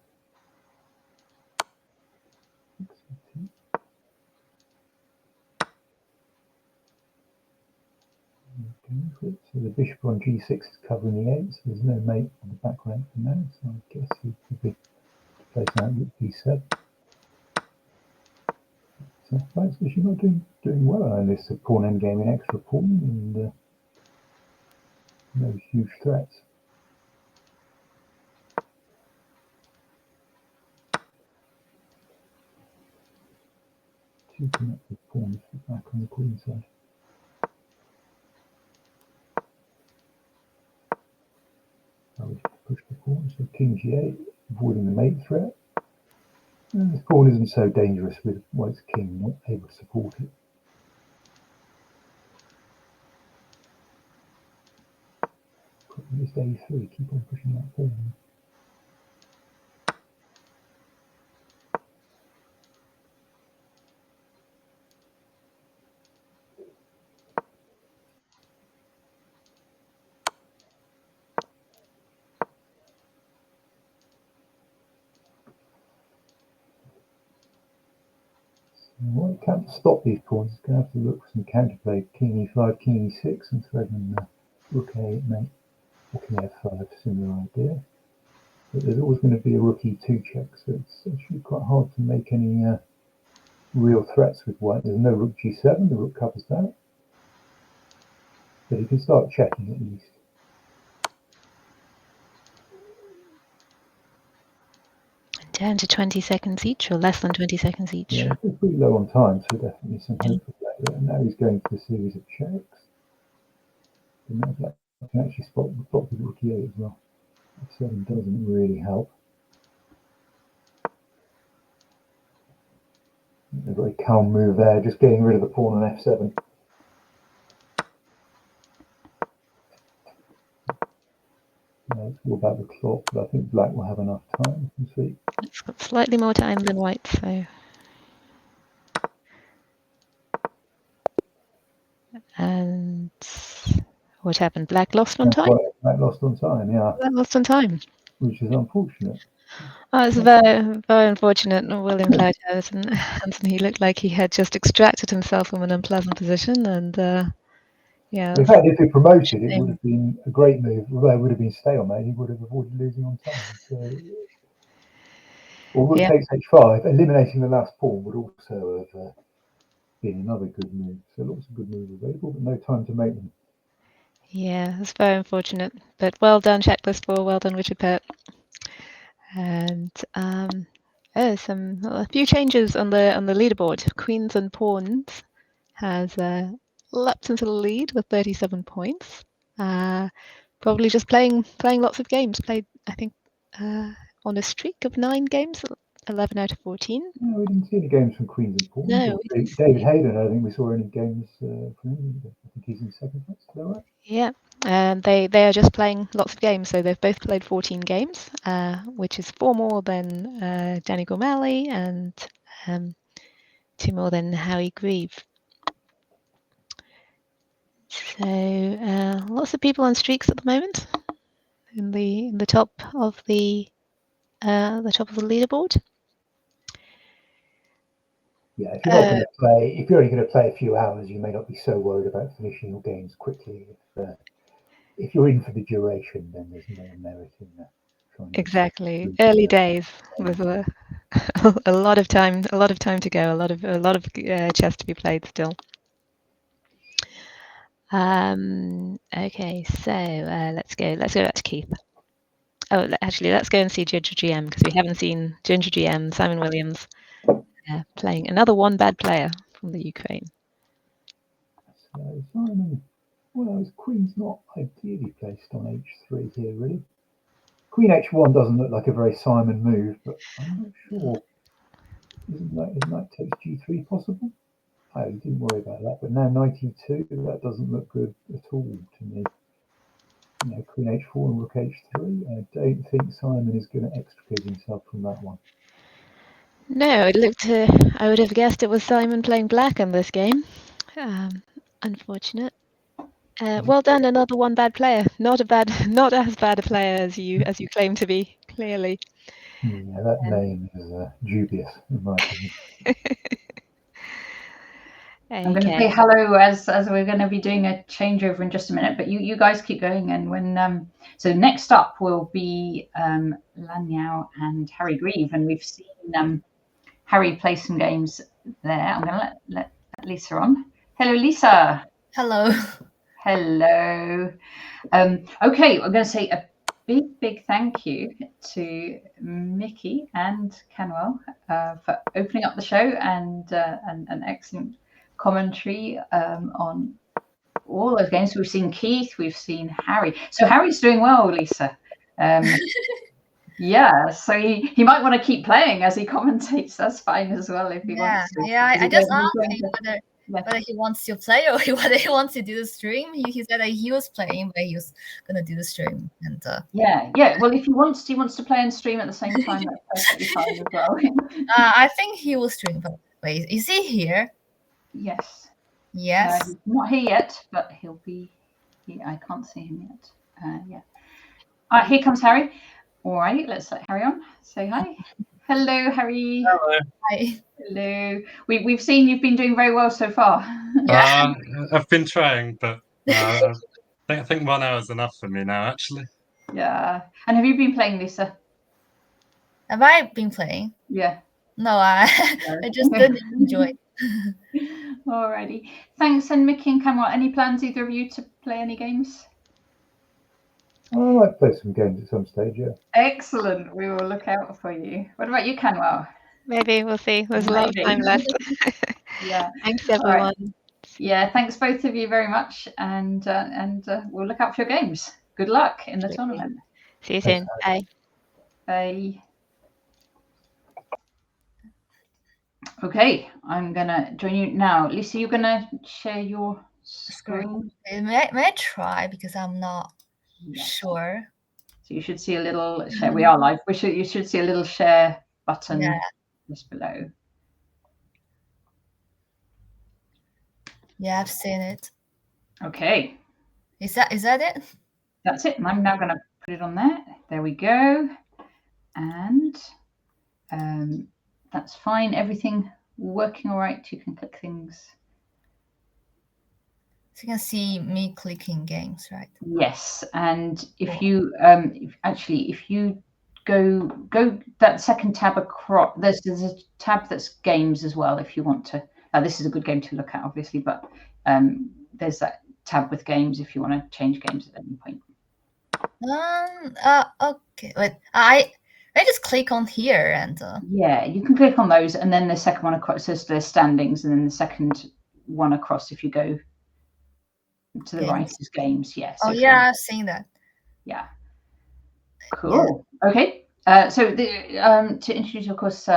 So the bishop on g6 is covering the 8, so there's no mate on the back rank for now, so I guess he could be placing out rook d7. So that's actually not doing well in this pawn endgame in extra pawn, and no huge threats. Two connected pawns back on the queen side. I would push the pawn, so king g8, avoiding the mate threat. And this pawn isn't so dangerous with white's king not able to support it. This a3, keep on pushing that pawn. White can't stop these pawns. It's going to have to look for some counterplay. King e5, king e6, and threatening rook a8 mate, or king f5, similar idea. But there's always going to be a rook e2 check, so it's actually quite hard to make any real threats with white. There's no rook g7, the rook covers that. But he can start checking at least. Down to 20 seconds each, or less than 20 seconds each. Yeah, it's pretty low on time, so definitely some hope for that. Yeah, now he's going for a series of checks. And now Black can actually block with rook e8 as well. f7 doesn't really help. A very calm move there, just getting rid of the pawn on f7. It's all about the clock, but I think Black will have enough time. Let's see. It's got slightly more time than white, so. And what happened? Black lost on time? Black lost on time, yeah. Black lost on time. Which is unfortunate. Oh, it's very, very unfortunate. William Clyde Hansen, he looked like he had just extracted himself from an unpleasant position, and yeah. In fact, if he promoted, it would have been a great move. Although it would have been stalemate, he would have avoided losing on time. So, or rook takes h5, eliminating the last pawn would also have been another good move. So lots of good moves available, but no time to make them. Yeah, it's very unfortunate. But well done, Checklist 4. Well done, Richard Pert. And a few changes on the leaderboard. Queens and Pawns has leapt into the lead with 37 points. Probably just playing lots of games. Played, I think, on a streak of 9 games, 11 out of 14. No, we didn't see any games from Queens and Pawns. No, David Hayden, I don't think we saw any games from him. I think he's in second place. Is that right? Yeah, and they are just playing lots of games. So they've both played 14 games, which is 4 more than Danny Gormley and 2 more than Howie Grieve. So lots of people on streaks at the moment in the top of the leaderboard. Yeah, if you're not going to play, if you're only going to play a few hours, you may not be so worried about finishing your games quickly. If you're in for the duration, then there's more merit in that. Exactly, early days with a lot of time to go, a lot of chess to be played still. Okay, so let's go back to Keith. Oh, actually, let's go and see Ginger GM, because we haven't seen Ginger GM, Simon Williams, playing another one bad player from the Ukraine. So Simon, well, his queen's not ideally placed on h3 here, really. Queen h1 doesn't look like a very Simon move, but I'm not sure. Isn't knight takes g3 possible? I didn't worry about that, but now knight e2, that doesn't look good at all to me. You know, queen h4 and rook h3. I don't think Simon is going to extricate himself from that one. No, it looked. I would have guessed it was Simon playing black in this game. Unfortunate. Well done, another one bad player. Not as bad a player as you claim to be. Clearly. Yeah, that name is dubious, in my opinion. I'm going to say hello as we're going to be doing a changeover in just a minute, but you guys keep going. And when so next up will be Lan Yao and Harry Grieve, and we've seen Harry play some games there. I'm going to let Lisa on. Hello, Lisa. Hello. Hello. Okay, I'm going to say a big thank you to Mickey and Canwell for opening up the show and an excellent commentary on all those games. We've seen Keith, we've seen Harry. So Harry's doing well, Lisa. Yeah, so he might want to keep playing as he commentates. That's fine as well if he wants to. Yeah, I just asked him whether he wants to play or whether he wants to do the stream. He said that he was playing, but he was gonna do the stream. And yeah. Well, if he wants to play and stream at the same time, that's perfectly fine as well. I think he will stream. But wait, is he here? Yes. Yes. He's not here yet, but he'll be here. I can't see him yet. Yeah. All right, here comes Harry. All right, let's let Harry on. Say hi. Hello, Harry. Hello. Hi. Hello. We've seen you've been doing very well so far. I've been trying, but I think 1 hour is enough for me now, actually. Yeah. And have you been playing, Lisa? Have I been playing? Yeah. No, I just didn't enjoy. Alrighty. Thanks, and Mickey and Cameron. Any plans, either of you, to play any games? I might play some games at some stage, yeah. Excellent. We will look out for you. What about you, Canwell? Maybe, we'll see. There's a lot of time left. Yeah. Thanks, everyone. Right. Yeah, thanks both of you very much, and we'll look out for your games. Good luck in the tournament. See you soon. Bye. Bye. Okay, I'm gonna join you now. Lisa, you're gonna share your screen. May I try, because I'm not sure. So you should see a little share. We are live. You should see a little share button just below. Yeah, I've seen it. Okay. Is that it? That's it. And I'm now going to put it on there. There we go. And that's fine. Everything working all right. You can click things. So you can see me clicking games, right? Yes. And if you if you go that second tab across, there's a tab that's games as well if you want to. This is a good game to look at, obviously, but there's that tab with games if you want to change games at any point. Okay. Wait, I just click on here and. Yeah, you can click on those, and then the second one across says the standings, and then the second one across, if you go to the right, is games. Yes. Oh yeah, I've seen that. Yeah. Cool. Yeah. Okay. So to introduce, of course,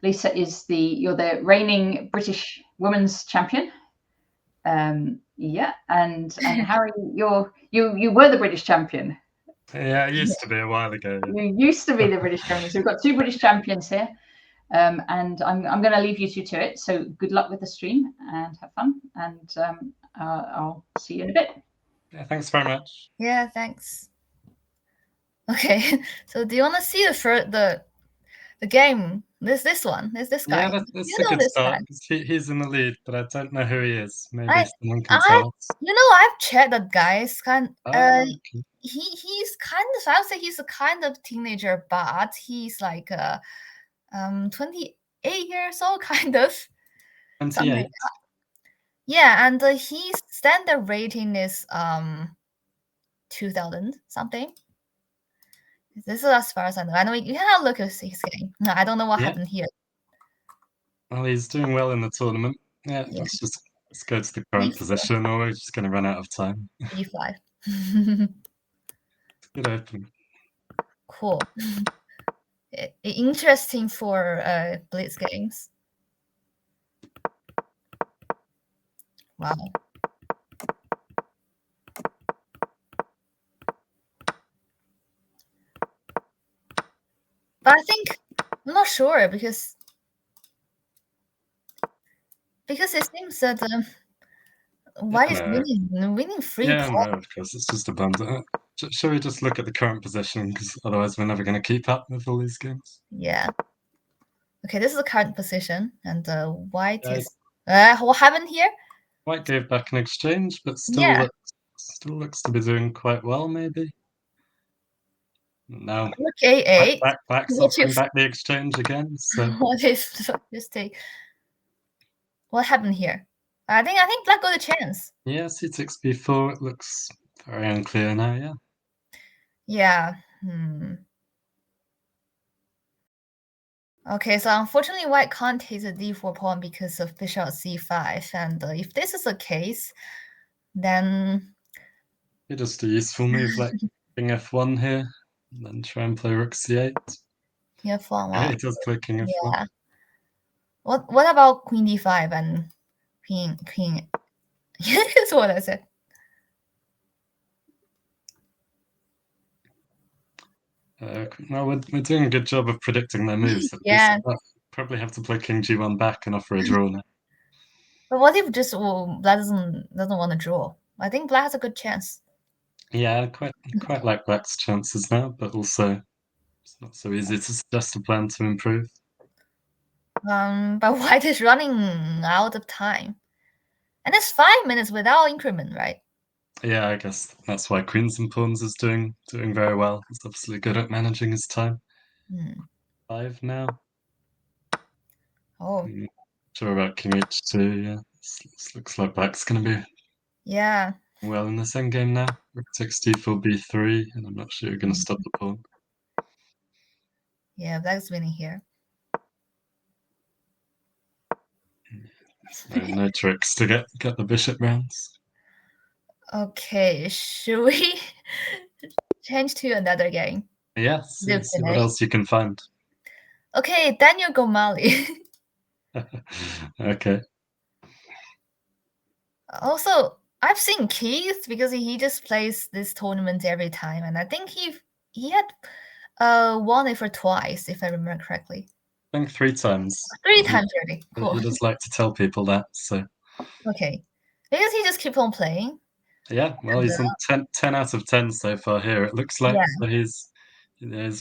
Lisa you're the reigning British Women's Champion. Yeah, and Harry, you were the British Champion. Yeah, I used to be a while ago. You used to be the British Champion. So we've got 2 British champions here, and I'm going to leave you 2 to it. So good luck with the stream and have fun. And I'll see you in a bit. Yeah, thanks very much. Yeah, thanks. Okay, so do you want to see the game? This one. There's this guy. Yeah, that's a good start. He's in the lead, but I don't know who he is. Maybe someone can tell us. I've checked that guy. He's Okay. He's kind of, I would say he's a kind of teenager, but he's like 28 years old, kind of. 28. Yeah, and his standard rating is 2000 something. This is as far as I know. I know you can have a look at his game. No, I don't know what happened here. Well, he's doing well in the tournament. Yeah, let's go to the current position, or we're just going to run out of time. E5. Good open. Cool. Interesting for Blitz games. Wow. But I think I'm not sure because it seems that White is winning 3 Yeah, no, of course, it's just a blunder. Shall we just look at the current position? Because otherwise we're never going to keep up with all these games. Yeah. Okay, this is the current position, and white Yeah. is. What happened here? White gave back an exchange, but still Yeah. looks to be doing quite well, maybe. Now Rook A8. Black's Which offering is- back the exchange again. So What is this take? What happened here? I think Black got a chance. yeah, C6 B4. It looks very unclear now. Yeah. Yeah. Okay, so unfortunately, white can't take the d4 pawn because of bishop c5. And if this is the case, then Just a useful move like king f1 here, and then try and play rook c8. yeah, pawn. Yeah, it does play king f1. Yeah. What about queen d5 and queen? That's what I said. Well, we're doing a good job of predicting their moves. Yeah. Probably have to play king g1 back and offer a draw now. But what if just Black doesn't want to draw? I think Black has a good chance. Yeah, quite like Black's chances now, but also it's not so easy to suggest a plan to improve. But white is running out of time, and it's 5 minutes without increment, right? Yeah, I guess that's why Queens and Pawns is doing very well. He's obviously good at managing his time. 5 now. Oh. Sure about King H2, yeah. This looks like Black's going to be well in this endgame now. Rook takes d4, b3, and I'm not sure you're going to stop the pawn. Yeah, Black's winning here. No tricks to get the bishop rounds. Okay, should we change to another game? Yes, see what else you can find. Okay, Daniel Gomali. Okay. Also, I've seen Keith because he just plays this tournament every time, and I think he had won it for twice, if I remember correctly. I think 3 times. 3 times already. Cool. He does like to tell people that, so. Okay, because he just keeps on playing. Yeah, well, he's on 10 out of 10 so far here. It looks like so he's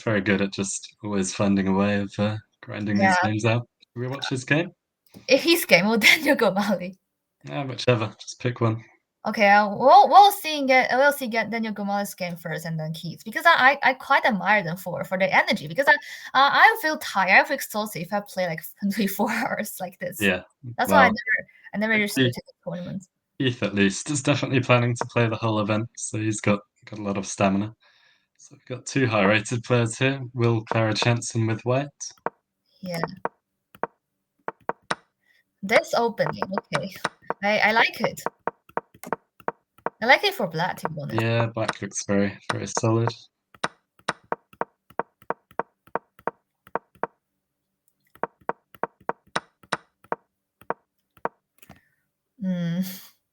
very good at just always finding a way of grinding these games out. Should we watch his game? If his game or Daniel Gomali. Yeah, whichever. Just pick one. Okay, we'll see Daniel Gomali's game first and then Keith, because I quite admire them for their energy, because I feel tired, I feel exhausted if I play like 24 hours like this. Yeah, that's why I never used to take the tournament. Keith at least is definitely planning to play the whole event, so he's got a lot of stamina. So we've got 2 high-rated players here. Will Clara Chanson with white. Yeah. This opening, okay. I like it. I like it for Black, to be honest. Yeah, Black looks very, very solid.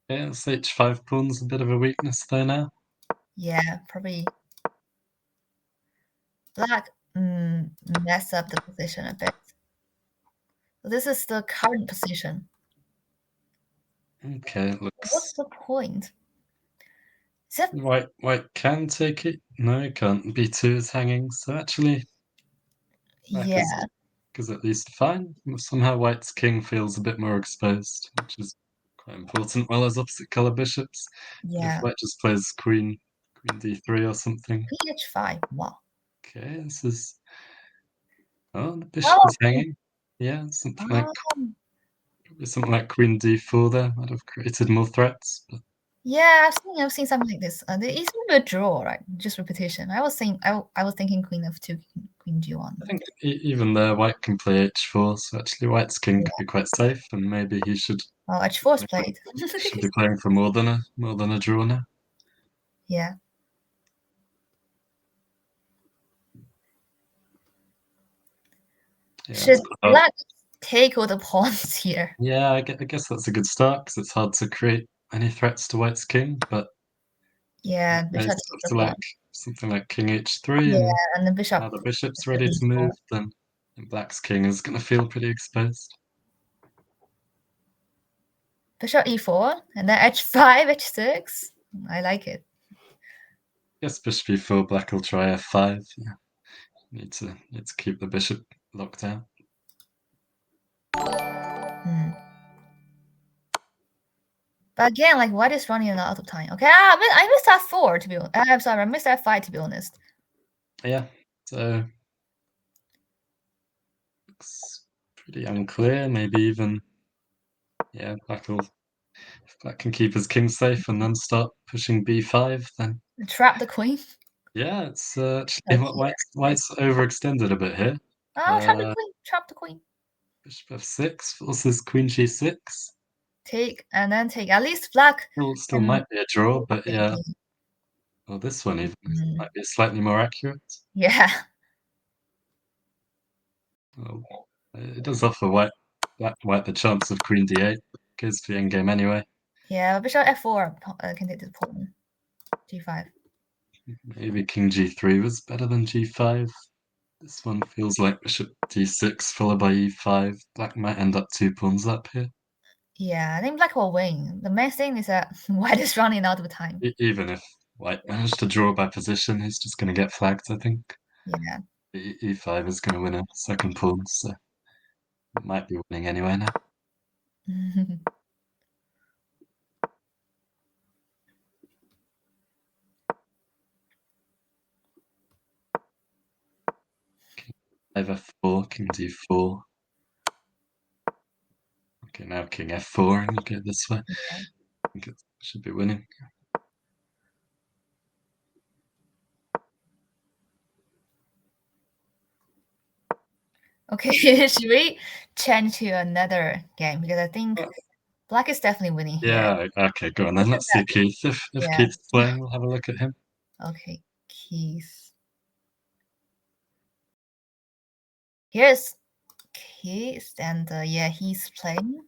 Yeah, this h5 pawn's a bit of a weakness there now. Yeah, probably. Black mess up the position a bit. So this is the current position. Okay, it looks. What's the point? White can take it. No, it can't. B2 is hanging, so actually. Yeah. Is at least fine. Somehow White's king feels a bit more exposed, which is quite important. Well, as opposite color bishops. Yeah. If White just plays queen d3 or something. Queen h5. Wow. Okay, this is. Oh, the bishop is hanging. Yeah, something like queen d4 there might have created more threats. But... Yeah, I've seen something like this. It's a draw, right? Just repetition. I was thinking queen f2, queen g1. I think even there, White can play h4. So actually, White's king could be quite safe, and maybe he should. Oh, h4 is played. Should be playing for more than a draw now. Yeah. Should Black take all the pawns here? Yeah, I guess that's a good start, because it's hard to create any threats to White's king, but yeah, something like king h3, and the bishop. Now the bishop's ready to move, then Black's king is going to feel pretty exposed. Bishop e4, and then h5, h6. I like it. Guess bishop e4, black will try f5. Yeah. Need to keep the bishop locked out. But again, like white is running out of time. Okay, I missed f4 to be honest. I'm sorry, I missed f5 to be honest. Yeah, so looks pretty unclear. Maybe even, yeah, black can keep his king safe and then start pushing b5. Then trap the queen. Yeah, it's actually white's overextended a bit here. Trap the queen. Bishop f6 forces queen g6. Take and then take. At least black. Still might be a draw, but yeah. Well, this one even might be slightly more accurate. Yeah. Well, it does offer white the chance of queen d8. Goes for the endgame anyway. Yeah, bishop f4 can take this pawn. g5. Maybe king g3 was better than g5. This one feels like bishop d6 followed by e5. Black might end up 2 pawns up here. Yeah, I think black will win. The main thing is that white is running out of time. Even if white managed to draw by position, he's just going to get flagged, I think. Yeah. e5 is going to win a second pawn, so it might be winning anyway now. King f4, king d4. Okay, now king f4 and you go this way. I think it should be winning. Okay, should we change to another game? Because I think black is definitely winning here. Yeah, okay, go on then. Let's see Keith. If Keith's playing, we'll have a look at him. Okay, Keith. Here's Keith, and yeah, he's playing.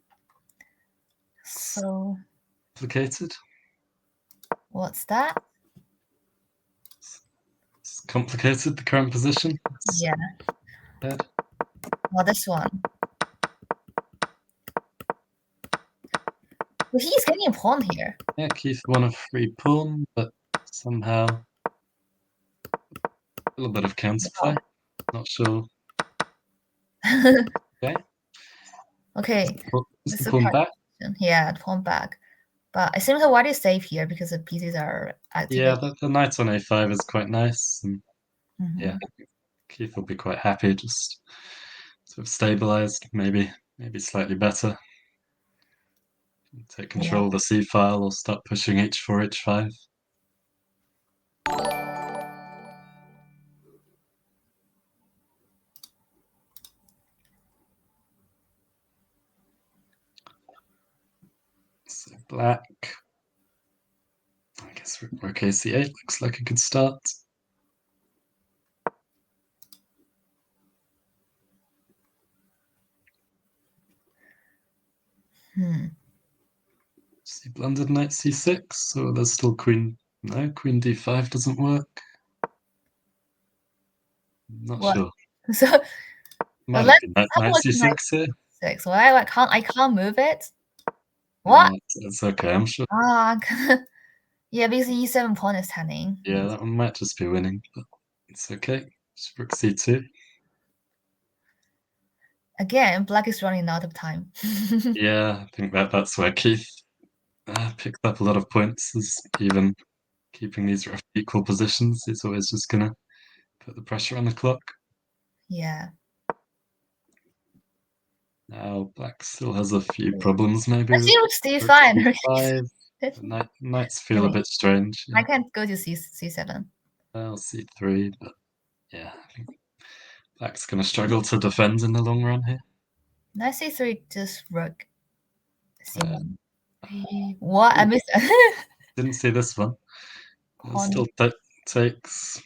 So complicated. What's that? It's complicated, the current position. Yeah. Bad. Well, this one. Well, he's getting a pawn here. Yeah, Keith won a free pawn, but somehow a little bit of counterplay. Not sure. Okay. Okay. Is the pawn back? Yeah, the pawn back. But it seems like white is safe here because the pieces are activated. Yeah, the knight on a5 is quite nice. And yeah, Keith will be quite happy, just sort of stabilized, maybe slightly better. Take control of the c file or start pushing h4, h5. So black, I guess rook ac8 looks like a good start. See blundered knight c6, so there's still queen. No, queen d5 doesn't work. Not sure. So might have been knight c6 here. So I can't move it. What? It's okay, I'm sure. Yeah, because e7 pawn is turning. Yeah, that one might just be winning, but it's okay. Just rook c2. Again, black is running out of time. Yeah, I think that's where Keith picked up a lot of points, is even keeping these equal positions. He's always just going to put the pressure on the clock. Yeah. Now black still has a few problems, maybe. I see rook d5. Knights feel a bit strange. I can't go to c7. Well, c3, but yeah, I think black's going to struggle to defend in the long run here. Knight c3, just rook c1. What? I missed that. Didn't see this one. Still takes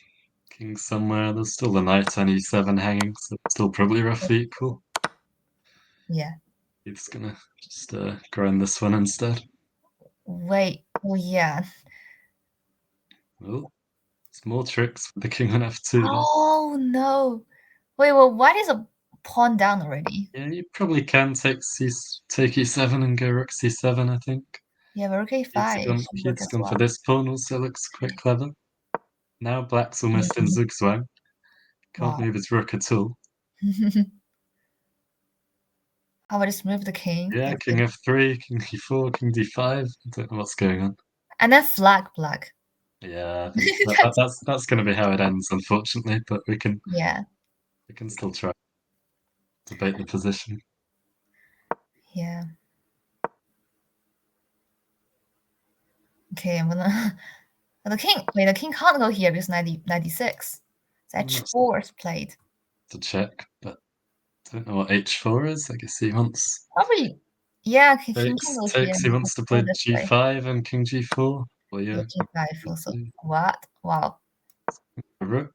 king somewhere. There's still the knight on e7 hanging, so it's still probably roughly equal. Yeah. He's gonna just grind this one instead. Wait. Oh yeah. Well, it's more tricks with the king on f2. Oh no! Wait. Well, white is a pawn down already. Yeah, you probably can take e7 and go rook c7. I think. Yeah, but rook a5. Keith's gone for this pawn. Also looks quite clever. Now black's almost in zugzwang. Can't Wow. move his rook at all. How about just move the king? Yeah, That's king it. f3, king d4, king d5. I don't know what's going on. And then flag black. Yeah, I think that's going to be how it ends, unfortunately. But we can still try to debate the position. Yeah. Okay, I'm gonna. The king. Wait, the king can't go here because 96. So h4 is played. To check, but I don't know what h4 is. I guess he wants. Probably. Yeah, king can go here. He wants to play g5 and king g4. Well, yeah. G5 also. What? Wow. A rook.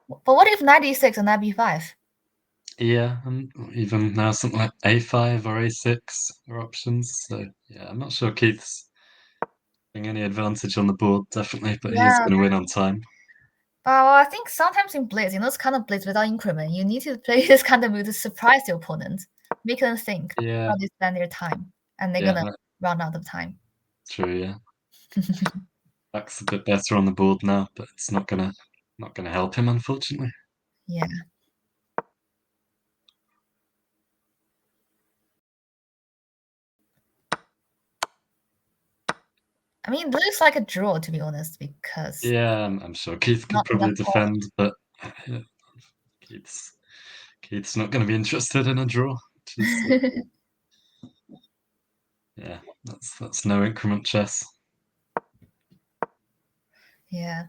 But what if 96 and knight b5? Yeah, and even now something like a5 or a6 are options. So yeah, I'm not sure Keith's having any advantage on the board, definitely, but he's going to win on time. Well, I think sometimes in blitz, those kind of blitz without increment, you need to play this kind of move to surprise the opponent, make them think how they spend their time, and they're gonna run out of time. True, yeah. Black's a bit better on the board now, but it's not gonna help him, unfortunately. Yeah. I mean, it looks like a draw, to be honest, because I'm sure Keith could probably defend, but Keith's not going to be interested in a draw. Yeah, that's no increment chess. Yeah.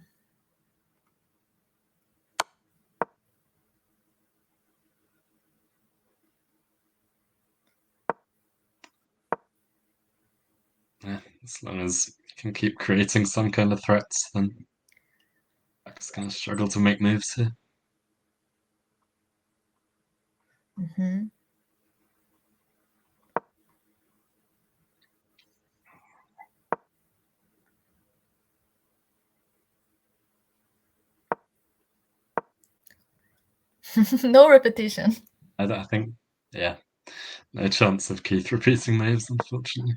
Yeah, as long as you can keep creating some kind of threats, then Black's going to struggle to make moves here. No repetition. I think, yeah, no chance of Keith repeating moves, unfortunately.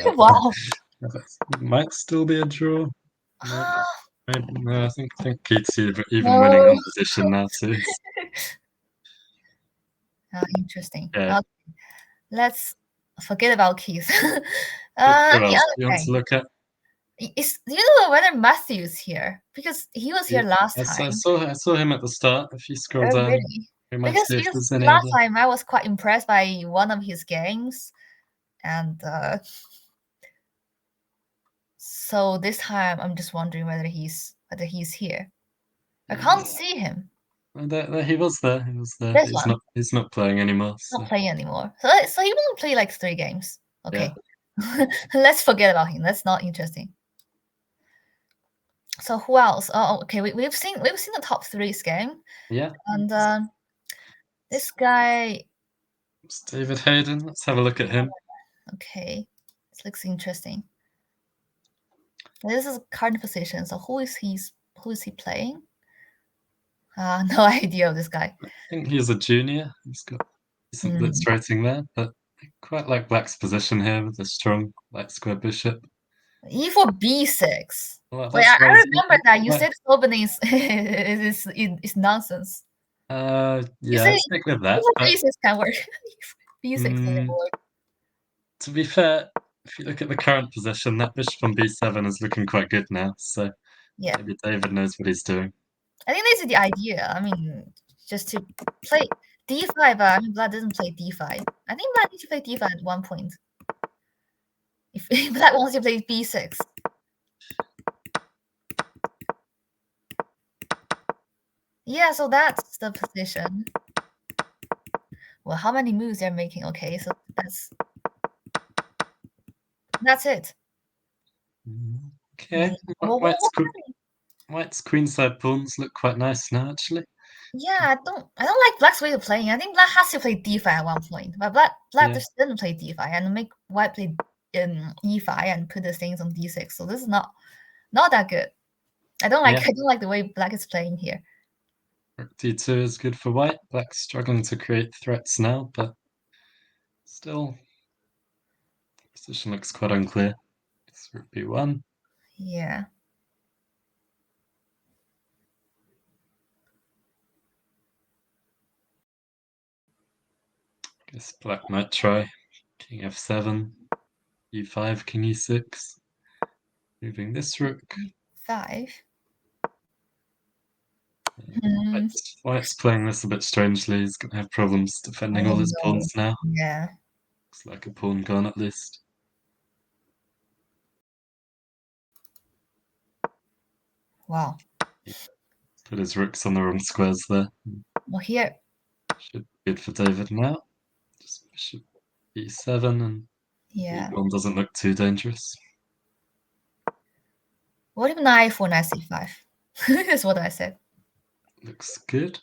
Wow. Might still be a draw. No, I think Keith's even winning on position now too. Interesting. Yeah. Okay. Let's forget about Keith. Who else do you want to look at? Do you know whether Matthew's here? Because he was here last time. I saw him at the start. If you scroll down, really? we might see if there's any last time I was quite impressed by one of his games, and so this time I'm just wondering whether he's here. I can't see him. He was there. He was there. He's not playing anymore. So. Not playing anymore. So he won't play like 3 games. Okay. Yeah. Let's forget about him. That's not interesting. So who else? Oh, okay. We've seen the top 3's game. Yeah. And this guy. It's David Hayden. Let's have a look at him. Okay, this looks interesting. This is current position. So who is he playing? No idea of this guy. I think he's a junior. He's got some blitz rating there, but I quite like Black's position here with a strong light square bishop. E4 b6. Well, wait, I remember that you said opening is nonsense. Yeah, I'd stick with that. B6 can work. B6 doesn't work. To be fair, if you look at the current position, that bishop on b7 is looking quite good now. So maybe David knows what he's doing. I think this is the idea. I mean, just to play d5. I mean, Black doesn't play d5. I think Black needs to play d5 at one point. If Black wants to play b6. Yeah, so that's the position. Well, how many moves they're making? Okay, so that's it. Okay. White's queenside pawns look quite nice now, actually. Yeah, I don't like Black's way of playing. I think Black has to play d5 at one point, but Black just didn't play d5 and make White play e5 and put the things on d6. So this is not that good. I don't like the way Black is playing here. Rook d2 is good for White. Black's struggling to create threats now, but still, the position looks quite unclear. It's Rook b1. Yeah. Guess Black might try King f7, e5, King e6. Moving this rook. 5. White's playing this a bit strangely. He's going to have problems defending all his pawns now. Yeah. Looks like a pawn gone at least. Wow. Put his rooks on the wrong squares there. Well, here. Should be good for David now. Just bishop e7 and e1 doesn't look too dangerous. What if knight for knight c5? That's what I said. Looks good.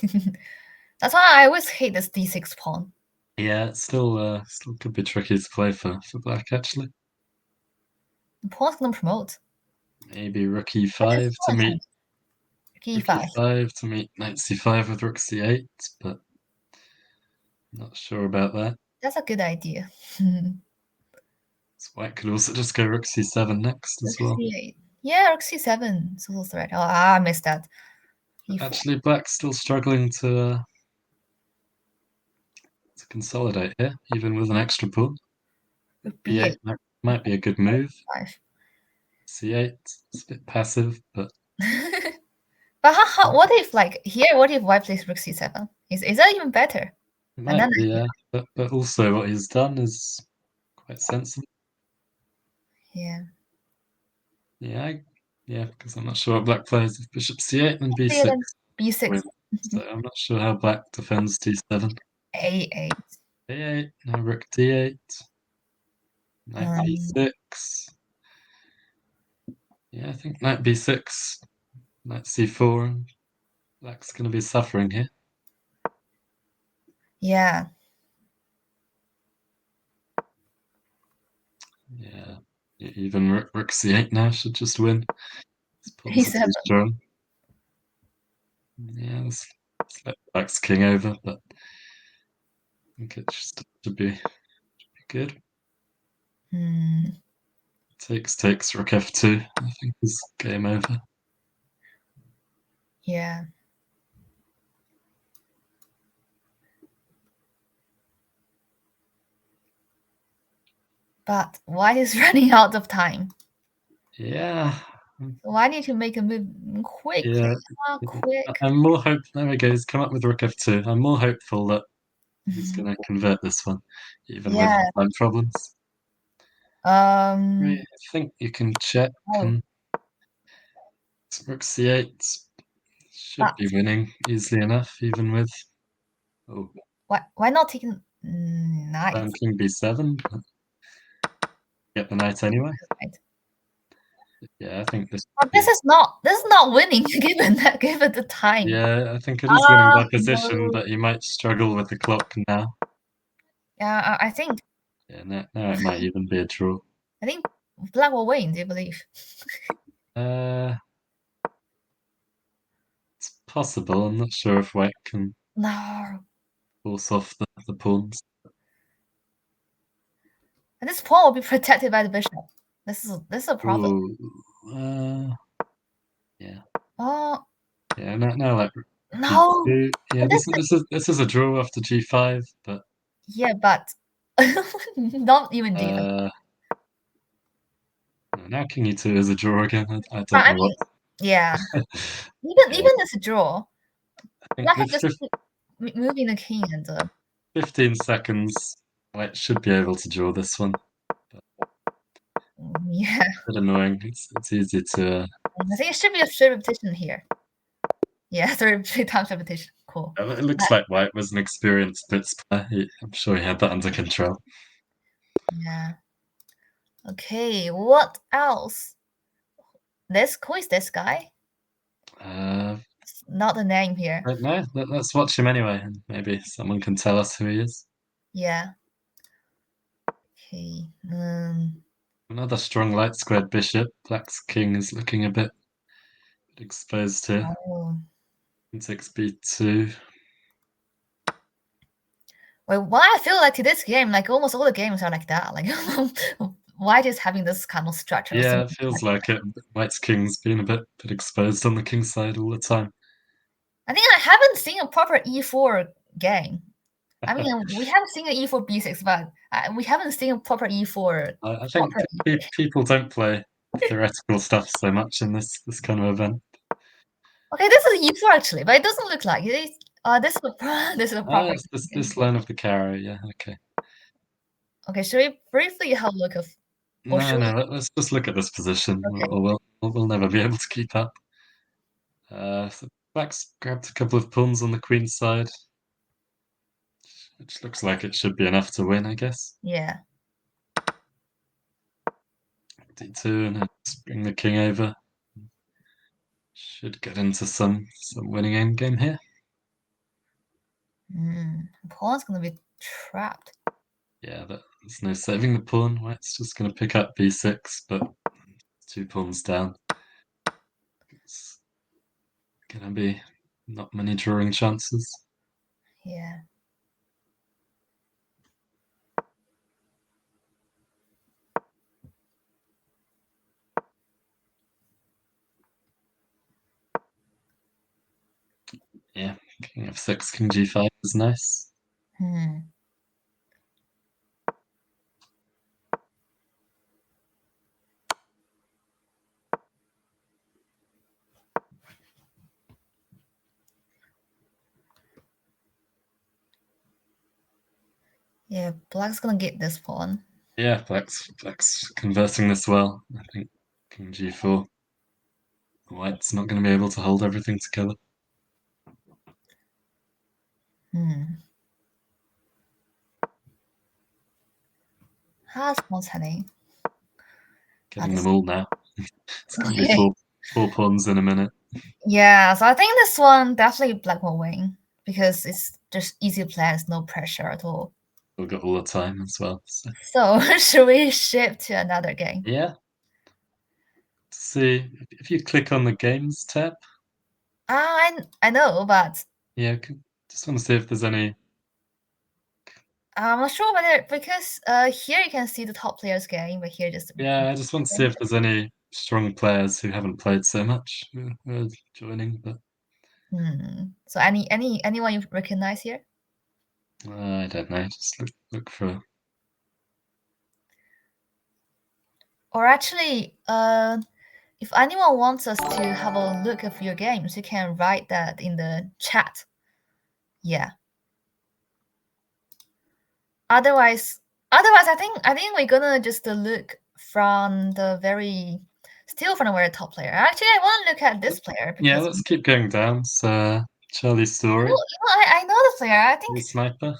That's why I always hate this d6 pawn. Yeah, it still could be tricky to play for Black actually. The pawn's gonna promote. Maybe rook e5 to meet e5 to meet knight c5 with rook c8, but not sure about that. That's a good idea. So White could also just go rook c7 next as well. C8. Yeah, rook c7 is also threat. Oh, I missed that. Actually, Black's still struggling to consolidate here, even with an extra pawn. B8 might be a good move. C8, it's a bit passive, but. But what if here? What if White plays rook c7? Is that even better? It might be, yeah. But also, what he's done is quite sensible. Yeah. Yeah, because I'm not sure what Black plays. If bishop c8 and b6. B6. So I'm not sure how Black defends d7. A8. A8, now rook d8. Knight b6. Yeah, I think knight b6, knight c4, and Black's going to be suffering here. Yeah. Yeah, even rook c8 now should just win. He's too strong. Yeah, let's let Black's king over, but I think it should be good. Takes rook f2. I think is game over. Yeah. But White is running out of time. Yeah. So I need to make a move quickly. Yeah. Quick. I'm more hopeful. There we go. He's come up with rook f2. I'm more hopeful that he's going to convert this one, even with time problems. I think you can check. Rook c8 should be winning easily enough, even with. Oh. Why not taking knight? King b7. Get the knight anyway. Yeah, I think this. But this is not winning given the time. Yeah, I think it is winning by position, but he might struggle with the clock now. Yeah, I think. Yeah, now it might even be a draw. I think Black will win. Do you believe? It's possible. I'm not sure if White can force off the pawns. And this pawn will be protected by the bishop. This is a problem. Yeah. Oh. Yeah. Now like. No. G2. Yeah. This is a draw after g5, but. Yeah, but not even deep. Now King e2 is a draw again. I don't know what. Yeah. even this draw. Black can just keep moving the king and. 15 seconds. White should be able to draw this one. Yeah. A bit annoying. It's easy to. I think it should be a third repetition here. Yeah, three times repetition. Cool. It looks like White was an experienced bits player. I'm sure he had that under control. Yeah. Okay, what else? Who is this guy? That's not the name here. But no, let's watch him anyway, and maybe someone can tell us who he is. Yeah. Okay. Another strong light squared bishop. Black's king is looking a bit exposed here. Oh. Takes b2. Well, why I feel like to this game, like almost all the games are like that. Like White is having this kind of structure. Yeah, it feels like it. White's king's been a bit exposed on the king side all the time. I think I haven't seen a proper e4 game. I mean, we have seen an e4 b6, but we haven't seen a proper e4. I think people don't play theoretical stuff so much in this kind of event. Okay, this is e4 actually, but it doesn't look like it. This is a proper. It's this line of the carrow. Yeah, okay. Okay, should we briefly have a look of? No, let's just look at this position. Okay. We'll never be able to keep up. So Black's grabbed a couple of pawns on the queen side, which looks like it should be enough to win, I guess. Yeah. d2 and let's bring the king over. Should get into some winning endgame here. Pawn's gonna be trapped. Yeah, there's no saving the pawn. White's just gonna pick up b6, but 2 pawns down. It's gonna be not many drawing chances. Yeah. Yeah, king f6, king g5 is nice. Yeah, Black's gonna get this pawn. Yeah, Black's converting this well. I think king g4. White's not going to be able to hold everything together. How's pawns heading? Getting them all now. It's going to be four pawns in a minute. Yeah, so I think this one definitely Black will win because it's just easy plans, no pressure at all. We've got all the time as well. So should we shift to another game? Yeah. See, if you click on the games tab. I know, but yeah, just want to see if there's any. I'm not sure whether because here you can see the top players game, but here just I just want to see if there's any strong players who haven't played so much who are joining. But so anyone you recognize here? I don't know. Just look for. Or actually, if anyone wants us to have a look at your games, you can write that in the chat. Yeah. Otherwise, I think we're gonna just look from the very top player. Actually, I want to look at this player. Yeah, let's keep going down. So Charlie Story. Well, I know the player. I think the sniper.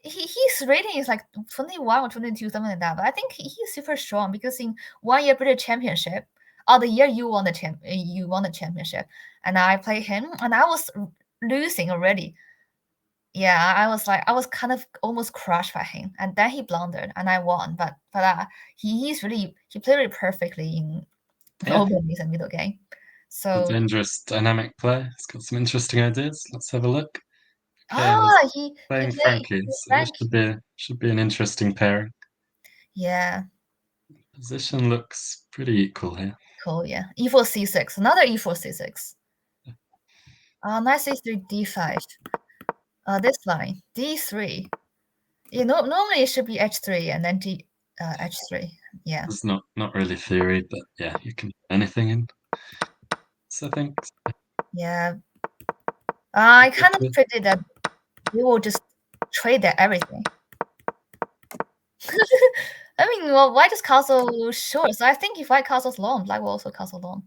His rating is like 21 or 22, something like that. But I think he's super strong because in 1 year British Championship, the year you won the championship, and I played him, and I was losing already. Yeah, I was kind of almost crushed by him, and then he blundered, and I won. But he played really perfectly in openings and middle game. So a dangerous dynamic play. He's got some interesting ideas. Let's have a look. He playing Frankie. So it should be an interesting pairing. Yeah. Position looks pretty equal here. Cool, yeah. E4 c6, another E4 c6. Knight c3 d5. This line d3. Normally it should be h3 and then h3. Yeah. It's not really theory, but yeah, you can put anything in. So I think. Yeah. I kind of predicted that we will just trade everything. I mean, well, White is castle short, so I think if White castles long, Black will also castle long.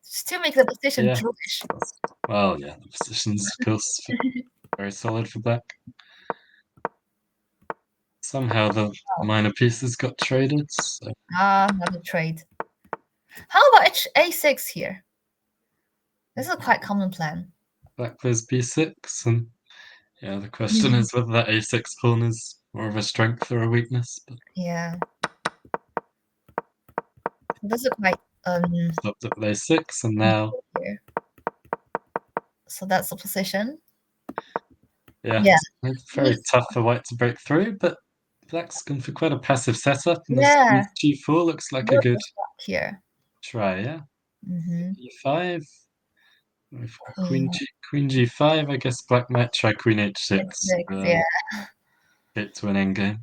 Just to make the position Jewish. Well, yeah, the position's of course very solid for Black. Somehow the minor pieces got traded. So. Another trade. How about a6 here? This is a quite common plan. Black plays b6, and yeah, the question is whether that a6 pawn is more of a strength or a weakness. But Yeah. This is quite stopped at a6, and now here. So that's the position. yeah, Yeah. it's very tough for white to break through, but black's gone for quite a passive setup, and Yeah. this g4 looks like a good Here. try, yeah. Mm-hmm. e5. We've got queen g5. I guess black might try queen h6. Yeah. Get to an endgame.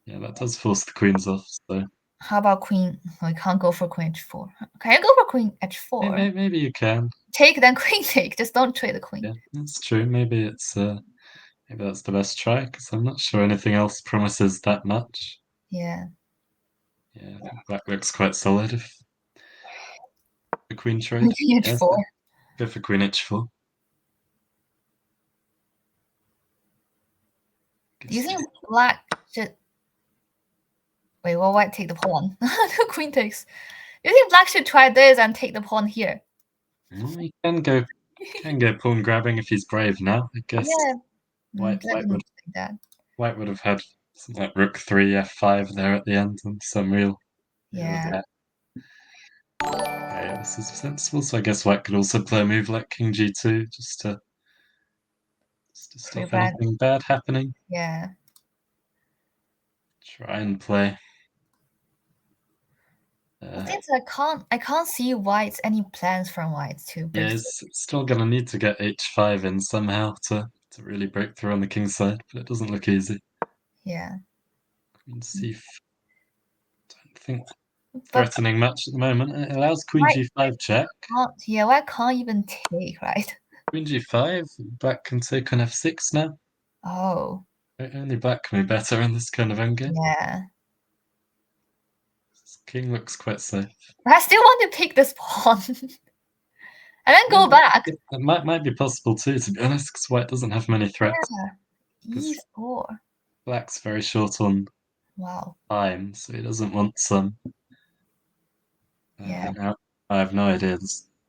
Yeah, that does force the queens off. So how about queen? We can't go for queen h4. Can you go for queen h4? maybe you can take, then queen take. Just don't trade the queen. Yeah, that's true. Maybe it's maybe that's the best try, because I'm not sure anything else promises that much. Yeah. Yeah, I think black looks quite solid if the queen trade. Queen h4. Go for queen h4. Do you think black should... Wait, well, white take the pawn. The queen takes. Do you think black should try this and take the pawn here? Well, he can go pawn grabbing if he's brave now, I guess. Yeah. White would take that. White would have had something like rook 3, f5 there at the end, and some real Yeah. Yeah, this is sensible. So I guess white could also play a move like king g2 just to stop anything bad happening. Yeah. Try and play. I can't see white's any plans from white to break. Yeah, it's still gonna need to get h5 in somehow to really break through on the king side, but it doesn't look easy. Yeah. Queen c5. Don't think threatening much at the moment. It allows queen g5 check. Yeah, white can't even take, right? Queen g5. Black can take on f6 now. Oh. Only black can be better in this kind of endgame. Yeah. King looks quite safe. But I still want to pick this pawn. And then go back. It might be possible too, to be honest, because white doesn't have many threats. Yeah. e4. Black's very short on time, so he doesn't want some. Yeah. I have no idea.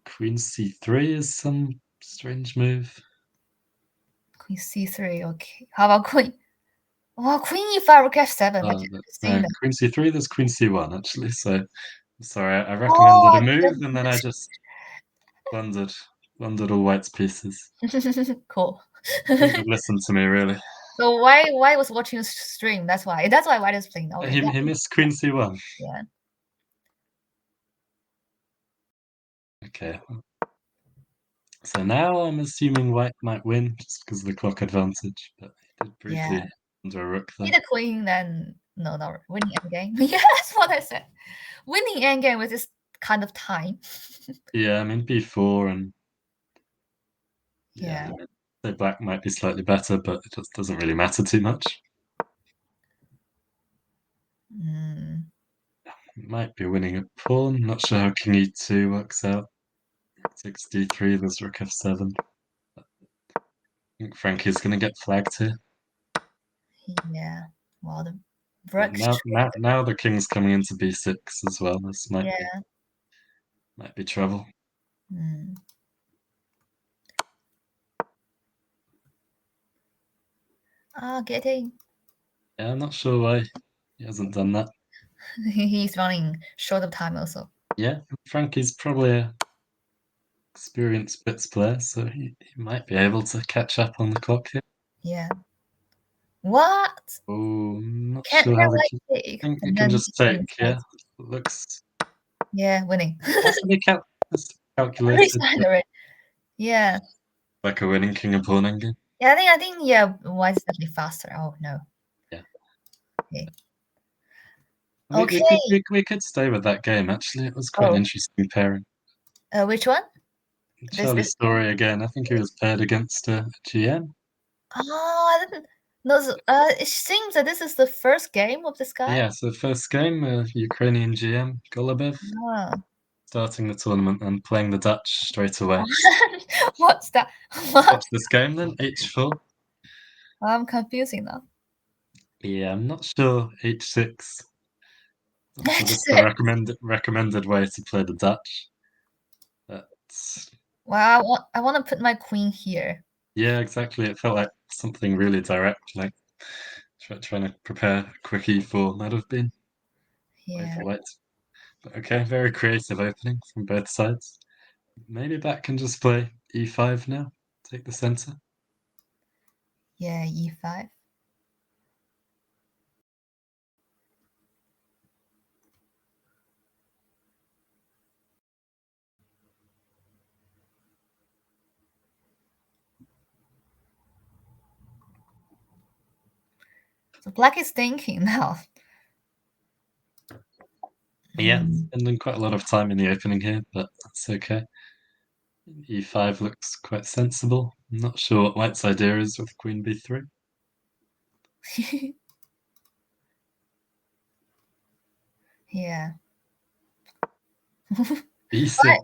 Queen c3 is some strange move. Queen c3, okay. How about queen? Well, queen e5 rook f7. Queen c3, there's queen c1 actually, so I'm sorry, I recommended a move and then I just blundered all white's pieces. Cool. Listen to me, really. So why was watching a stream? That's why white is playing. Okay, he missed queen c1. Yeah. Okay. So now I'm assuming white might win just because of the clock advantage, but he did briefly under a rook there. Either queen, then no, winning endgame. Yeah, that's what I said. Winning endgame with this kind of time. Yeah, I mean b4 and yeah. So black might be slightly better, but it just doesn't really matter too much. Might be winning a pawn. Not sure how king e2 works out. 6 d3, there's rook f7. I think Frankie's going to get flagged here. Yeah. Well, the now the king's coming into b6 as well. This might be trouble. Getting. Yeah, I'm not sure why he hasn't done that. He's running short of time also. Yeah, Frankie's probably a experienced bits player, so he might be able to catch up on the clock here. Yeah. What? Oh, not sure how the take. I think it can just take, yeah. It looks... Yeah, winning. Possibly calculated. Yeah. Like a winning king and pawn endgame. Yeah, I think white is definitely faster. Oh no. Yeah. Okay. We could stay with that game actually. It was quite an interesting pairing. Which one? Charlie Story again. I think he was paired against GM. Oh, I didn't. No, it seems that this is the first game of this guy. Yeah, so first game, Ukrainian GM Golubev. Starting the tournament and playing the Dutch straight away. What's that? Watch this game then, h4. I'm confusing now. Yeah, I'm not sure h6. That's the recommended way to play the Dutch. But Well, I want to put my queen here. Yeah, exactly. It felt like something really direct, like trying to prepare a quick e4 might have been. Yeah. For white. But okay, very creative opening from both sides. Maybe Black can just play e5 now, take the center. Yeah, e5. So Black is thinking now. Yeah, spending quite a lot of time in the opening here, but that's okay. e5 looks quite sensible. I'm not sure what White's idea is with queen b3. Yeah. e6.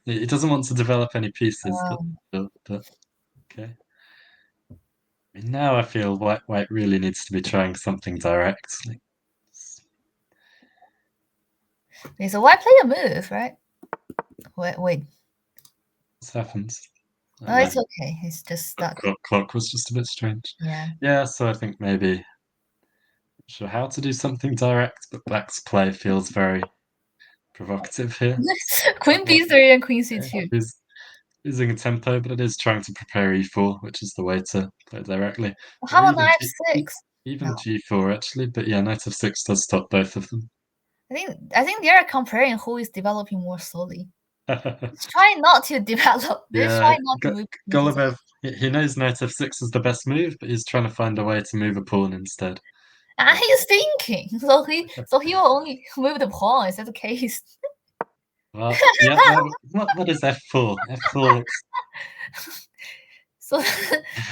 He doesn't want to develop any pieces, but okay. I mean, now I feel White really needs to be trying something direct. Like, Okay, so White play a move, right? Wait. what happens? No, it's okay. It's just stuck. Clock was just a bit strange. Yeah. Yeah, so I think maybe not sure how to do something direct, but Black's play feels very provocative here. Queen b3 and queen c2. He's losing a tempo, but it is trying to prepare e4, which is the way to play directly. How Or about knight f6? Even No. g4 actually, but yeah, knight f6 does stop both of them. I think they are comparing who is developing more slowly. He's trying not to develop. They're trying not to move. Golubev, he knows knight f6 is the best move, but he's trying to find a way to move a pawn instead. And he's thinking, so he will only move the pawn. Is that the case? Well, yeah. What is f4? F4. So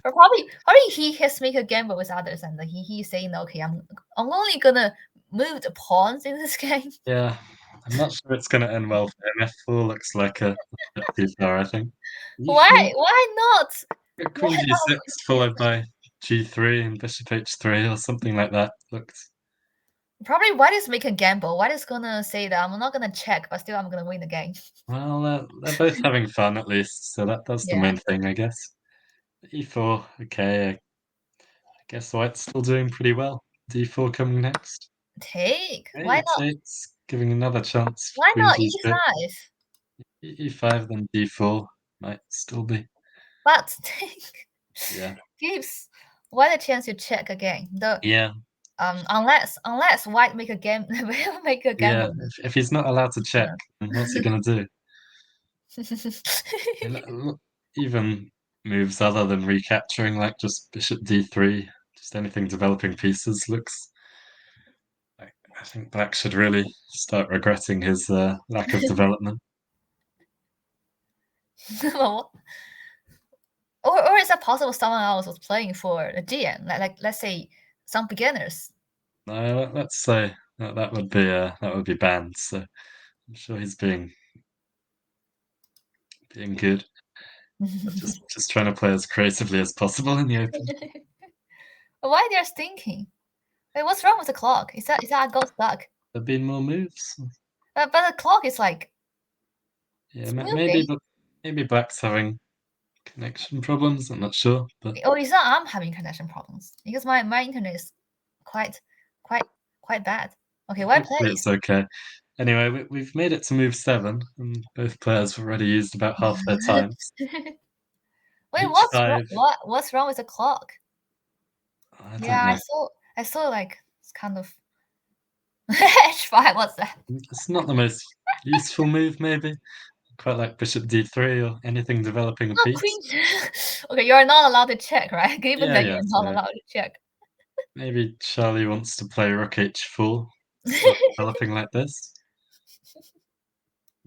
probably he has make a gamble with others, and he's saying, okay, I'm only gonna move the pawns in this game. Yeah, I'm not sure it's gonna end well for him. F4 looks like a bit too far, I think. Why not? Queen g6 followed by g3 and bishop h3 or something like that. Looks probably White is making a gamble. White is gonna say that I'm not gonna check, but still I'm gonna win the game. well, they're both having fun at least, so that's the main thing, I guess. e4, okay. I guess White's still doing pretty well. d4 coming next. Take. Okay, Why not? It's giving another chance. Why not e5? e5? Then d4 might still be. But Yeah. gives White a chance to check again. Yeah. Unless White make a game, make a gamble. Yeah. If he's not allowed to check, what's he gonna do? Even moves other than recapturing, like just bishop d3, just anything developing pieces looks. I think Black should really start regretting his lack of development. Or is it possible someone else was playing for a GM, like let's say some beginners? No, let's say that would be banned. So I'm sure he's being good. just trying to play as creatively as possible in the open. Why they're thinking? Wait, what's wrong with the clock? Is that I got stuck? There've been more moves. But the clock is like. Yeah, maybe Black's having connection problems. I'm not sure, but it's not. I'm having connection problems because my internet is quite bad. Okay, White plays. It's okay. Anyway, we've made it to move 7, and both players have already used about half their time. Wait, what's wrong with the clock? I saw like it's kind of h5. What's that? It's not the most useful move, maybe. Quite like bishop d3 or anything developing a piece. Okay, you're not allowed to check, right? Given that you're not so allowed to check. Maybe Charlie wants to play rook h4, developing like this.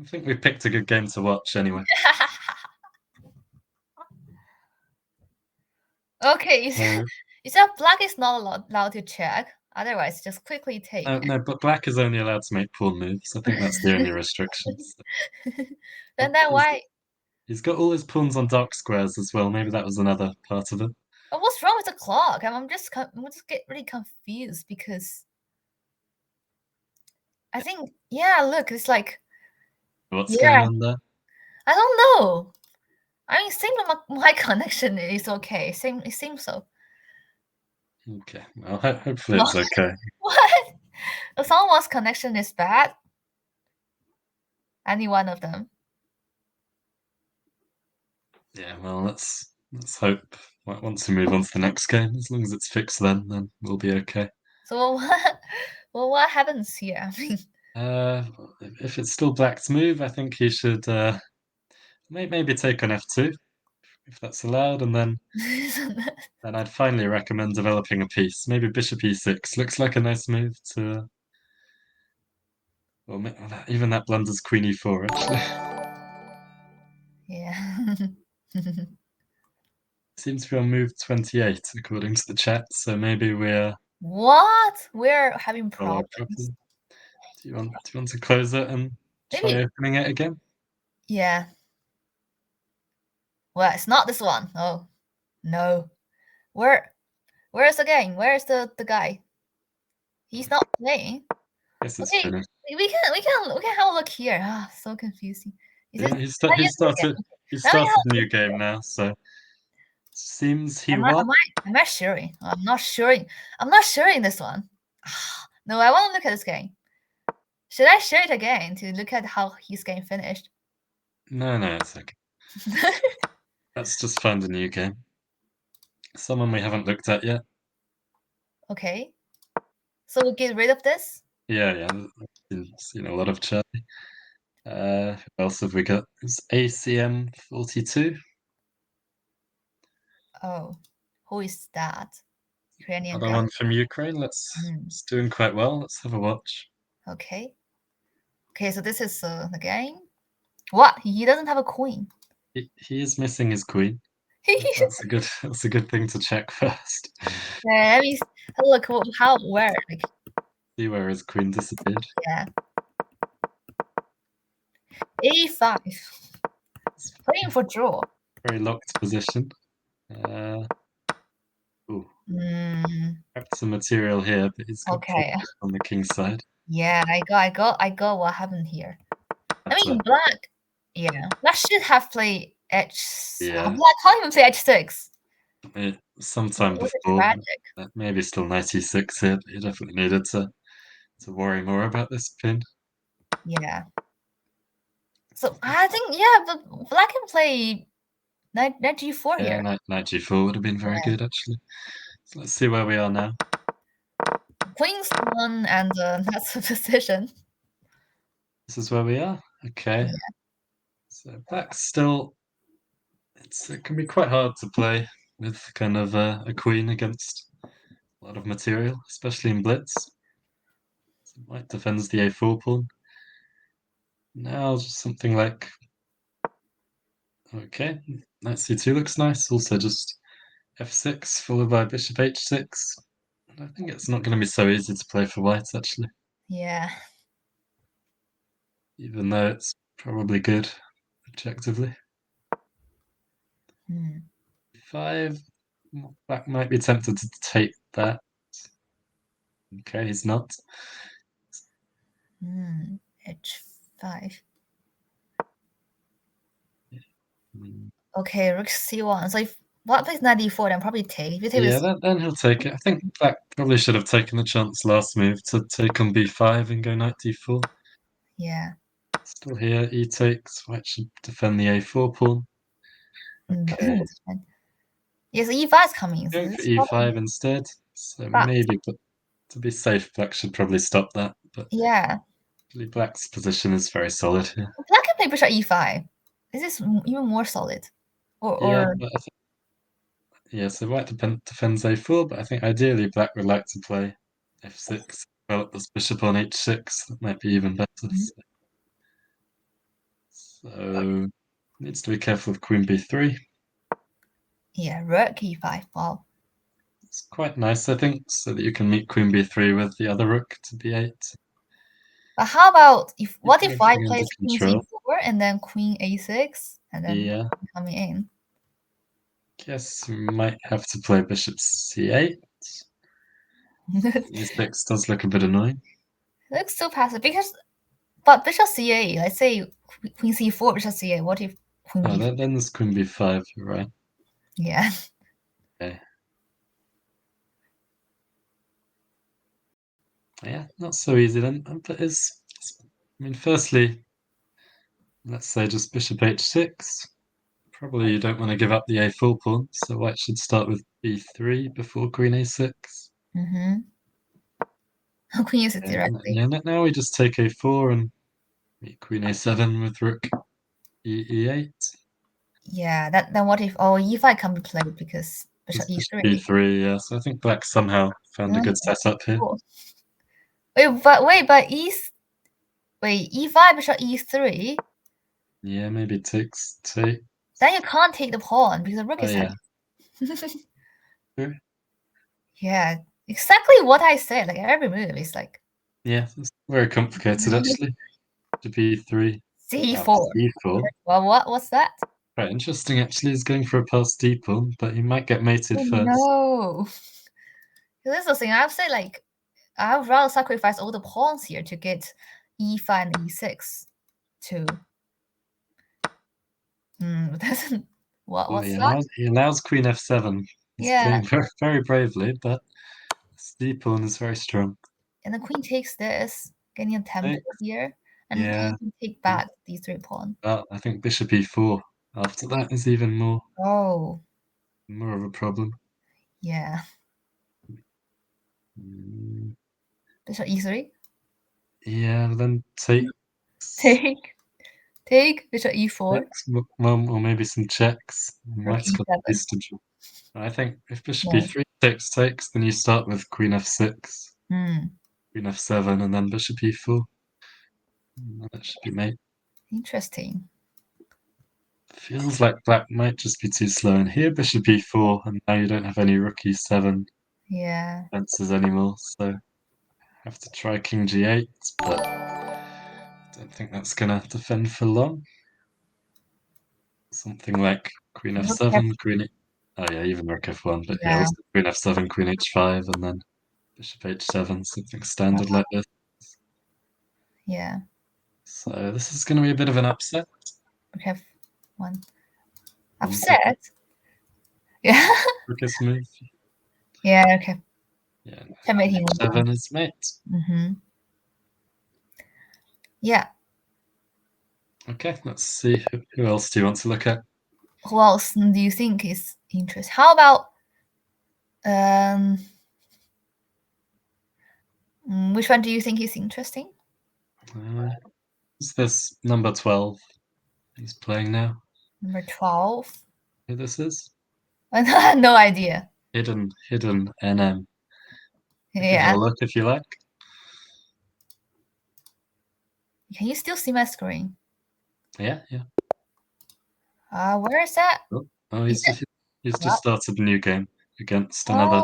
I think we picked a good game to watch anyway. Okay, you said Black is not allowed to check. Otherwise, just quickly take. No, but Black is only allowed to make pawn moves. I think that's the only restriction. Then why? He's got all his pawns on dark squares as well. Maybe that was another part of it. But what's wrong with the clock? I'm just get really confused because I think look, it's like what's going on there. I don't know. I mean, seems my connection is okay. It seems so. Okay, well, hopefully it's okay. What? If someone's connection is bad, any one of them. Yeah, well, let's hope once we move on to the next game, as long as it's fixed, then we'll be okay. So what happens here? I mean, if it's still Black's move, I think he should maybe take on f2, if that's allowed, and then I'd finally recommend developing a piece. Maybe bishop e6 looks like a nice move to. Well, even that blunders queen e4 actually. yeah. Seems to be on move 28 according to the chat, so maybe we're. What? We're having problems. Do you want to close it and try opening it again? Yeah. Well, it's not this one. Oh, no. Where's the game? Where's the guy? He's not playing. Guess it's finished. We can have a look here. Ah, so confusing. He started a new game now, so seems he won. Am I sharing? I'm not sharing. I'm not sharing this one. No, I want to look at this game. Should I share it again to look at how his game finished? No, it's okay. Let's just find a new game. Someone we haven't looked at yet. Okay. So we'll get rid of this? Yeah. I've seen a lot of chat. Who else have we got? It's ACM42. Oh, who is that? Ukrainian Another guy? one from Ukraine. It's doing quite well. Let's have a watch. Okay. Okay, so this is the game. What? He doesn't have a queen. He is missing his queen. That's a good thing to check first. Let me look where. Like, see where his queen disappeared. Yeah. A5. Playing for draw. Very locked position. Perhaps some material here, but he's got on the king side. Yeah, I got what happened here. I mean, black. Yeah, black should have played h. Yeah. Black can't even play h6. Sometime before, maybe still knight e6 here, but he definitely needed to worry more about this pin. Yeah. So I think but black can play knight g4 here. Yeah, knight g4 would have been very good actually. So let's see where we are now. Queen's one and that's the position. This is where we are. Okay. Yeah. So black's still. It can be quite hard to play with kind of a queen against a lot of material, especially in blitz. So white defends the a4 pawn. Now just something like. Okay, knight c2 looks nice. Also just f6 followed by bishop h6. I think it's not going to be so easy to play for white actually. Yeah. Even though it's probably good objectively. 5. Black might be tempted to take that. Okay, he's not. h5. Okay, rook c1. So if black plays knight d4, then probably take. If you take then he'll take it. I think black probably should have taken the chance last move to take on b5 and go knight d4. Yeah. Still here, e takes. White should defend the a4 pawn. Okay. Yes, e5 is coming. Going for e5 instead. So maybe, but to be safe, black should probably stop that. But yeah. Actually, black's position is very solid here. Black can play bishop e5. This is even more solid. So white defends a4, but I think ideally black would like to play f6, develop this bishop on h6. That might be even better. So needs to be careful of queen b3. Yeah, rook e5. Wow. It's quite nice, I think, so that you can meet queen b3 with the other rook to b8. But how about if white plays queen c4 and then queen a6 and then coming in? Guess we might have to play bishop c8. e6 does look a bit annoying. It looks so passive because but bishop ca, let's say queen c4, bishop ca. What if queen Oh, b5? then there's queen b5, you're right. Yeah. Okay. Yeah, not so easy then. But I mean, firstly, let's say just bishop h6. Probably you don't want to give up the a4 pawn, so white should start with b3 before queen a6. Mm-hmm. Queen e6 directly. Yeah, now we just take a4 and meet queen a7 with rook e8. Yeah, then what if e5 can be played because bishop It's e3? b3, yeah. So I think black somehow found a good setup here. Cool. Wait, but e5 bishop e3. Yeah, maybe takes take. Then you can't take the pawn because the rook is yeah. heavy. Yeah, exactly what I said. Like every move is like. Yeah, it's very complicated actually. To b3. c4. c4. Well, what's that? Quite interesting actually. He's going for a passed d pawn, but he might get mated first. No. This is the thing. I would say like I would rather sacrifice all the pawns here to get e5 and e6 to. Doesn't. What's that? He allows queen f7. He's playing very, very bravely, but this d pawn is very strong. And the queen takes this, getting a tempo here, and then you can take back these 3 pawns. I think bishop e4 after that is even more. Oh. More of a problem. Yeah. Bishop e3. Yeah, then take bishop e4. Well, or maybe some checks. White's got this to draw. I think if bishop e3 takes, then you start with queen f6, queen f7, and then bishop e4. That should be mate. Interesting. Feels like black might just be too slow. And here bishop e4, and now you don't have any rook e7 defenses anymore, so have to try king g8, but I don't think that's gonna defend for long. Something like queen f7, even rook f1, but also queen f7, queen h5, and then bishop h7, something standard like this. Yeah. So this is going to be a bit of an upset. Rook f1. Upset? Yeah. Rook is move. Yeah, okay. Yeah. H7 is mate. Yeah. Okay, let's see. Who else do you want to look at? Who else do you think is interesting? How about which one do you think is interesting? Is this number 12? He's playing now. Number 12. Who this is? I have no idea. Hidden NM. Yeah. Have a look if you like. Can you still see my screen? Yeah. Where is that? Oh, he's just started a new game against another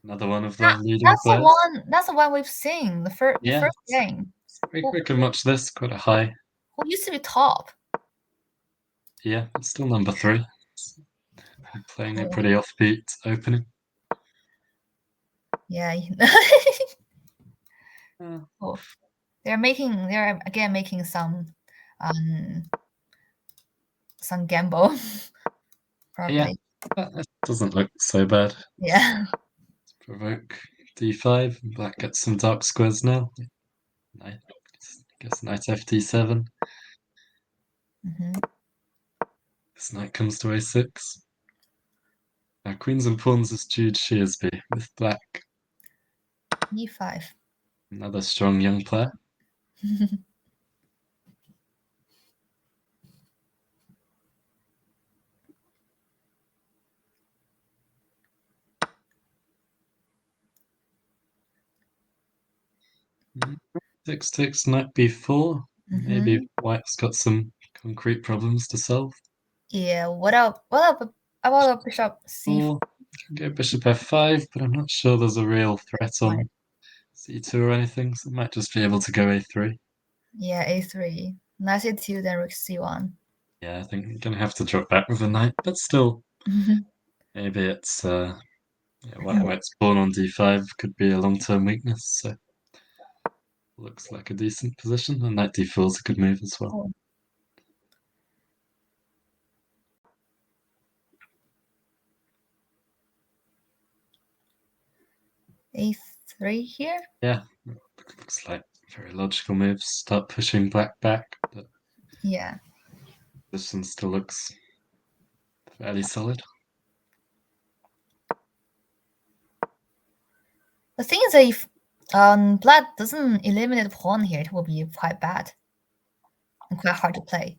one of the leading players. That's the one we've seen, the first game. We can watch this, quite a high. Who used to be top? Yeah, it's still number 3. Playing a pretty offbeat opening. Yeah. They're again making some gamble. Probably. Yeah, that doesn't look so bad. Yeah. Let's provoke d5. Black gets some dark squares now. I guess knight fd7. This knight comes to a6. Now queens and pawns is Jude Shearsby with black. e5. Another strong young player. Takes knight b4. Maybe white's got some concrete problems to solve. Yeah. What about bishop c4? Go bishop f5, but I'm not sure there's a real threat on c2 or anything, so I might just be able to go a3. Yeah, a3. Knight c2, then rook c1. Yeah, I think I'm going to have to drop back with a knight, but still, maybe it's white's pawn on d5 could be a long-term weakness. So looks like a decent position, and knight d4 is a good move as well. Oh. A3 here? Yeah, looks like very logical moves. Start pushing black back, but Yeah. position still looks fairly solid. The thing is that if black doesn't eliminate a pawn here, it will be quite bad and quite hard to play.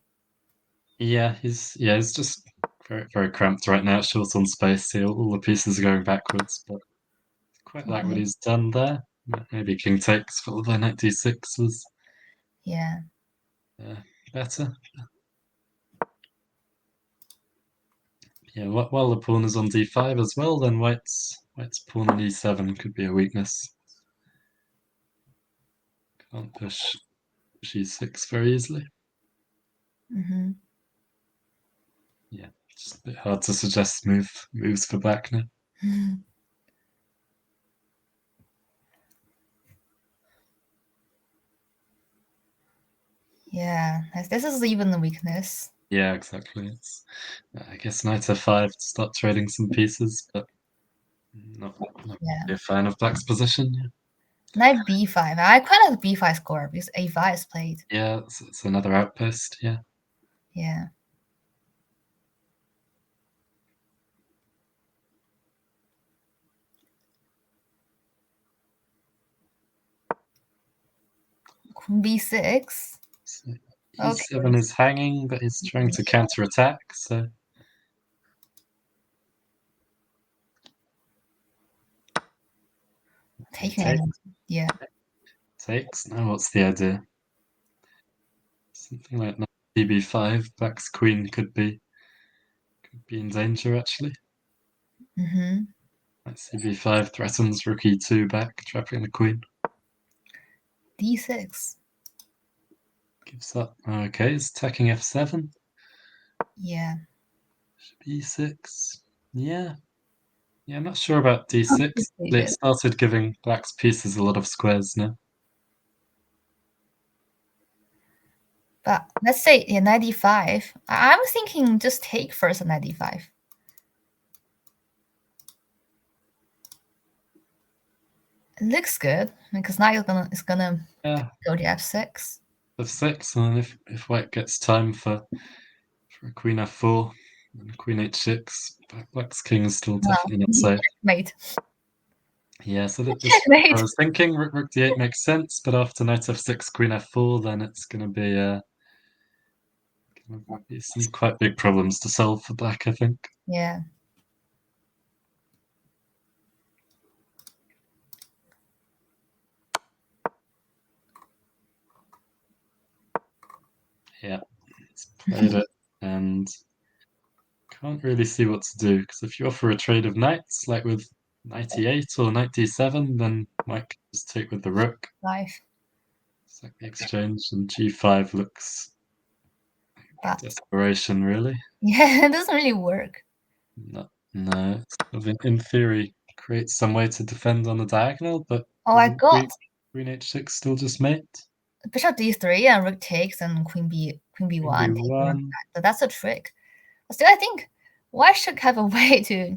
Yeah, he's just very cramped right now. Short on space here. All the pieces are going backwards, but quite like what he's done there. Maybe king takes followed by knight d6 was better. Yeah, while the pawn is on d5 as well, then white's pawn on e7 could be a weakness. Can't push e6 very easily. Mm-hmm. Yeah, just a bit hard to suggest moves for black now. Yeah, this is even a weakness. Yeah, exactly. It's I guess knight f5 to start trading some pieces, but not really a fan of black's position. Yeah. Knight b5. I quite like b5 score because a5 is played. Yeah, it's another outpost. Yeah. Yeah. Queen b6. So e7 is hanging, but he's trying to counterattack. So taking. Yeah. Takes. Now what's the idea? Something like knight db5. Black's queen could be in danger actually. Mm-hmm. Knight cb5 threatens rook e2 back, trapping the queen. d6. Gives up. Okay, he's attacking f7. Yeah. b6. Yeah. Yeah, I'm not sure about d6. It started giving black's pieces a lot of squares now. But let's say knight d5. I'm thinking just take first knight d5. It looks good because knight is gonna go to f6. f6, and then if white gets time for a queen f4 and queen h6, black's king is still definitely not safe. Mate. Yeah, so I was thinking rook d8 makes sense, but after knight f6, queen f4, then it's going to be some quite big problems to solve for black, I think. Yeah. Yeah, it's played it, and can't really see what to do, because if you offer a trade of knights, like with knight e8 or knight d7, then white can just take with the rook. It's like the exchange, and g5 looks like desperation, really. Yeah, it doesn't really work. No, in theory, creates some way to defend on the diagonal, but I got queen h6 still just mate. Bishop d3 and rook takes and queen b1. So that's a trick. But still, I think white should have a way to.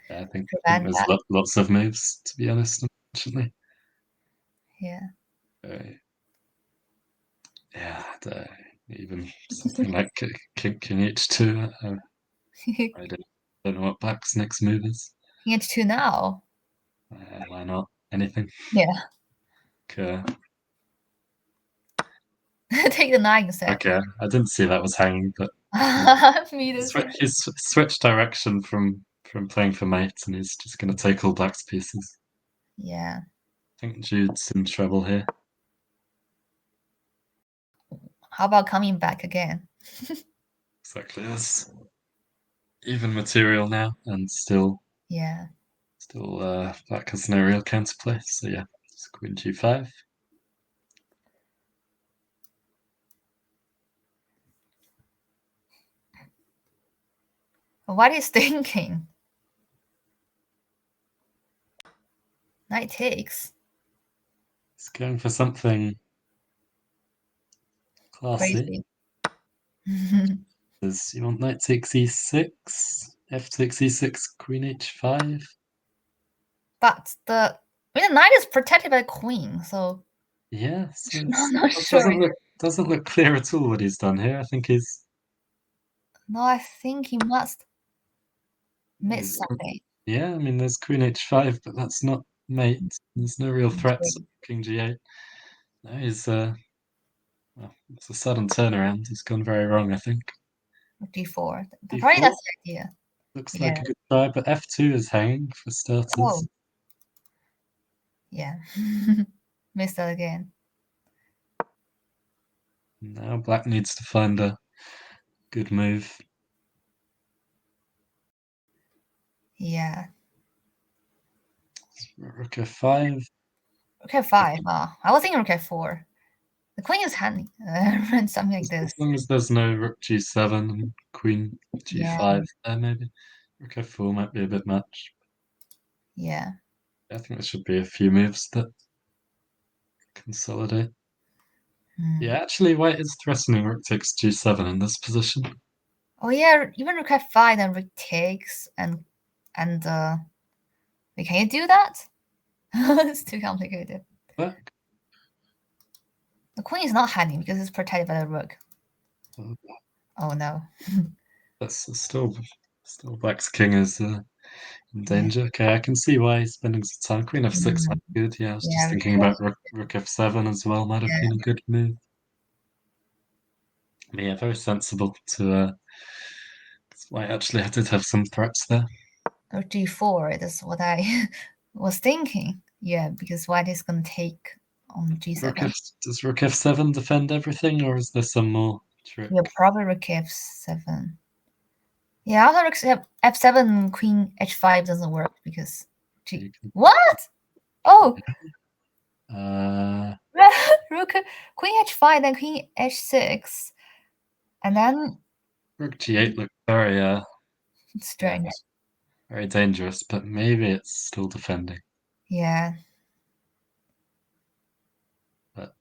Yeah, I think there's lots of moves, to be honest, unfortunately. Yeah. Even something like king h2. I don't know what black's next move is. King h2 now. Why not? Anything. Yeah. Okay. Take the knight instead. Okay, I didn't see that was hanging, but he's switched direction from playing for mate, and he's just going to take all black's pieces. Yeah. I think Jude's in trouble here. How about coming back again? Exactly. That's even material now, and still. Yeah. Still, black has no real counterplay. So yeah, it's queen g5. What is thinking? Knight takes. He's going for something Classy. Is you want knight takes e6, f6, e6, queen h5. But the knight is protected by the queen, so Yeah, so I'm it's, not it sure. doesn't look clear at all what he's done here. I think he's No, I think he must miss he's- something. yeah. I mean, there's queen h5, but that's not mate. There's no real threats. King g8. No, he's well, it's a sudden turnaround. He's gone very wrong, I think. D4. D4? Probably that's the idea. Looks Yeah. like a good try, but f2 is hanging for starters. Oh. Yeah. Missed that again. Now black needs to find a good move. Yeah. Rook f5. Rook f5. I was thinking rook f4. The queen is handy. Something like this. As long as there's no rook g7 and queen g5 there, maybe. Rook f4 might be a bit much. Yeah. I think there should be a few moves that consolidate. Yeah, actually, white is threatening rook takes g7 in this position. Oh yeah, even rook f5 and rook takes and wait, can you do that? It's too complicated. Black. The queen is not handy because it's protected by the rook. Oh no. That's still black's king is in danger. Okay, I can see why he's spending some time. Queen f6 might be good. Yeah, I was just thinking about rook f7 as well. Might have been a good move. But yeah, very sensible to. White actually did have some threats there. Or g4, that's what I was thinking. Yeah, because white is going to take on g7. Does rook f7 defend everything, or is there some more trick? Yeah, probably rook f7. Yeah, after rook f7, queen h5 doesn't work because what? Oh, rook queen h5, then queen h6, and then rook g8 looked very strange. Very dangerous, but maybe it's still defending. Yeah. But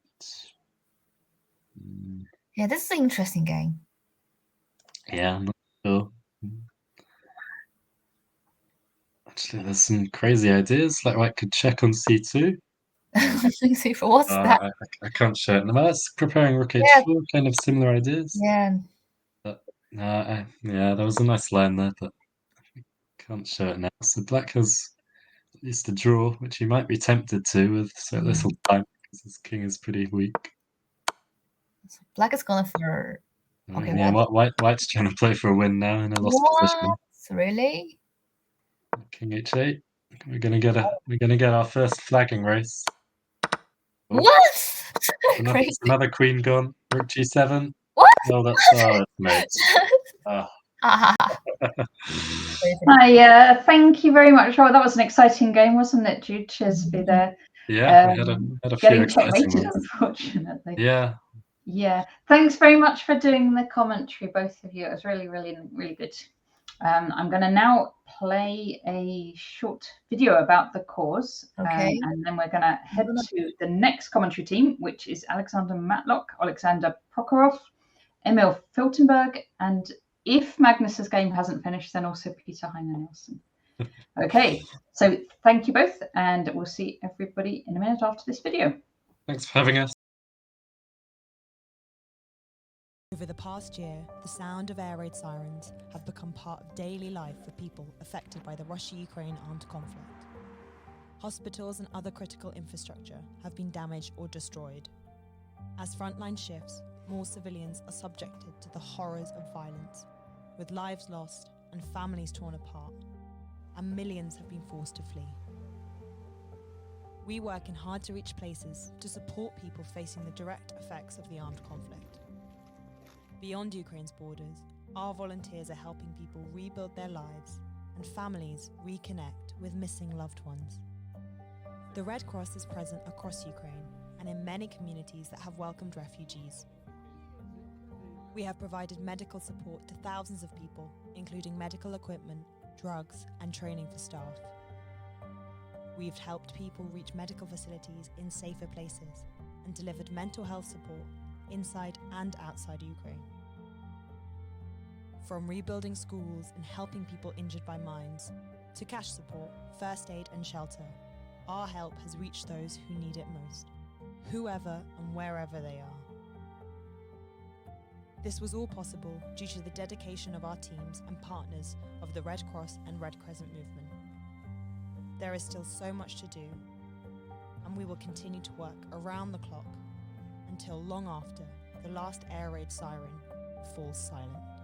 yeah, this is an interesting game. Yeah, I'm not sure. Actually, there's some crazy ideas. Like white could check on c2. What's that? I can't show it. No, that's preparing rook h4. Kind of similar ideas. Yeah. But yeah, that was a nice line there, but I can't show it now. So black has at least a draw, which he might be tempted to with so little time because his king is pretty weak. So black is going for. Okay. Yeah, white's trying to play for a win now in a lost position. Really? King h8. We're gonna get our first flagging race. Oh, What? Another queen gone. Rook g7. What? No, that's mate. Hi, thank you very much, Robert. That was an exciting game, wasn't it, Jude Chisby there? Yeah, we had a few getting exciting checkmated, ones. unfortunately. Yeah. Yeah. Thanks very much for doing the commentary, both of you. It was really, really, really good. I'm going to now play a short video about the cause, Okay. and then we're going to head to the next commentary team, which is Alexander Matlock, Alexander Prokhorov, Emil Filtenberg, and if Magnus's game hasn't finished, then also Peter Heiner Nielsen. Okay, so thank you both, and we'll see everybody in a minute after this video. Thanks for having us. Over the past year, the sound of air raid sirens have become part of daily life for people affected by the Russia-Ukraine armed conflict. Hospitals and other critical infrastructure have been damaged or destroyed. As frontline shifts, more civilians are subjected to the horrors of violence, with lives lost and families torn apart, and millions have been forced to flee. We work in hard-to-reach places to support people facing the direct effects of the armed conflict. Beyond Ukraine's borders, our volunteers are helping people rebuild their lives and families reconnect with missing loved ones. The Red Cross is present across Ukraine and in many communities that have welcomed refugees. We have provided medical support to thousands of people, including medical equipment, drugs, and training for staff. We've helped people reach medical facilities in safer places and delivered mental health support inside and outside Ukraine. From rebuilding schools and helping people injured by mines, to cash support, first aid and shelter, our help has reached those who need it most, whoever and wherever they are. This was all possible due to the dedication of our teams and partners of the Red Cross and Red Crescent movement. There is still so much to do, and we will continue to work around the clock until long after the last air raid siren falls silent.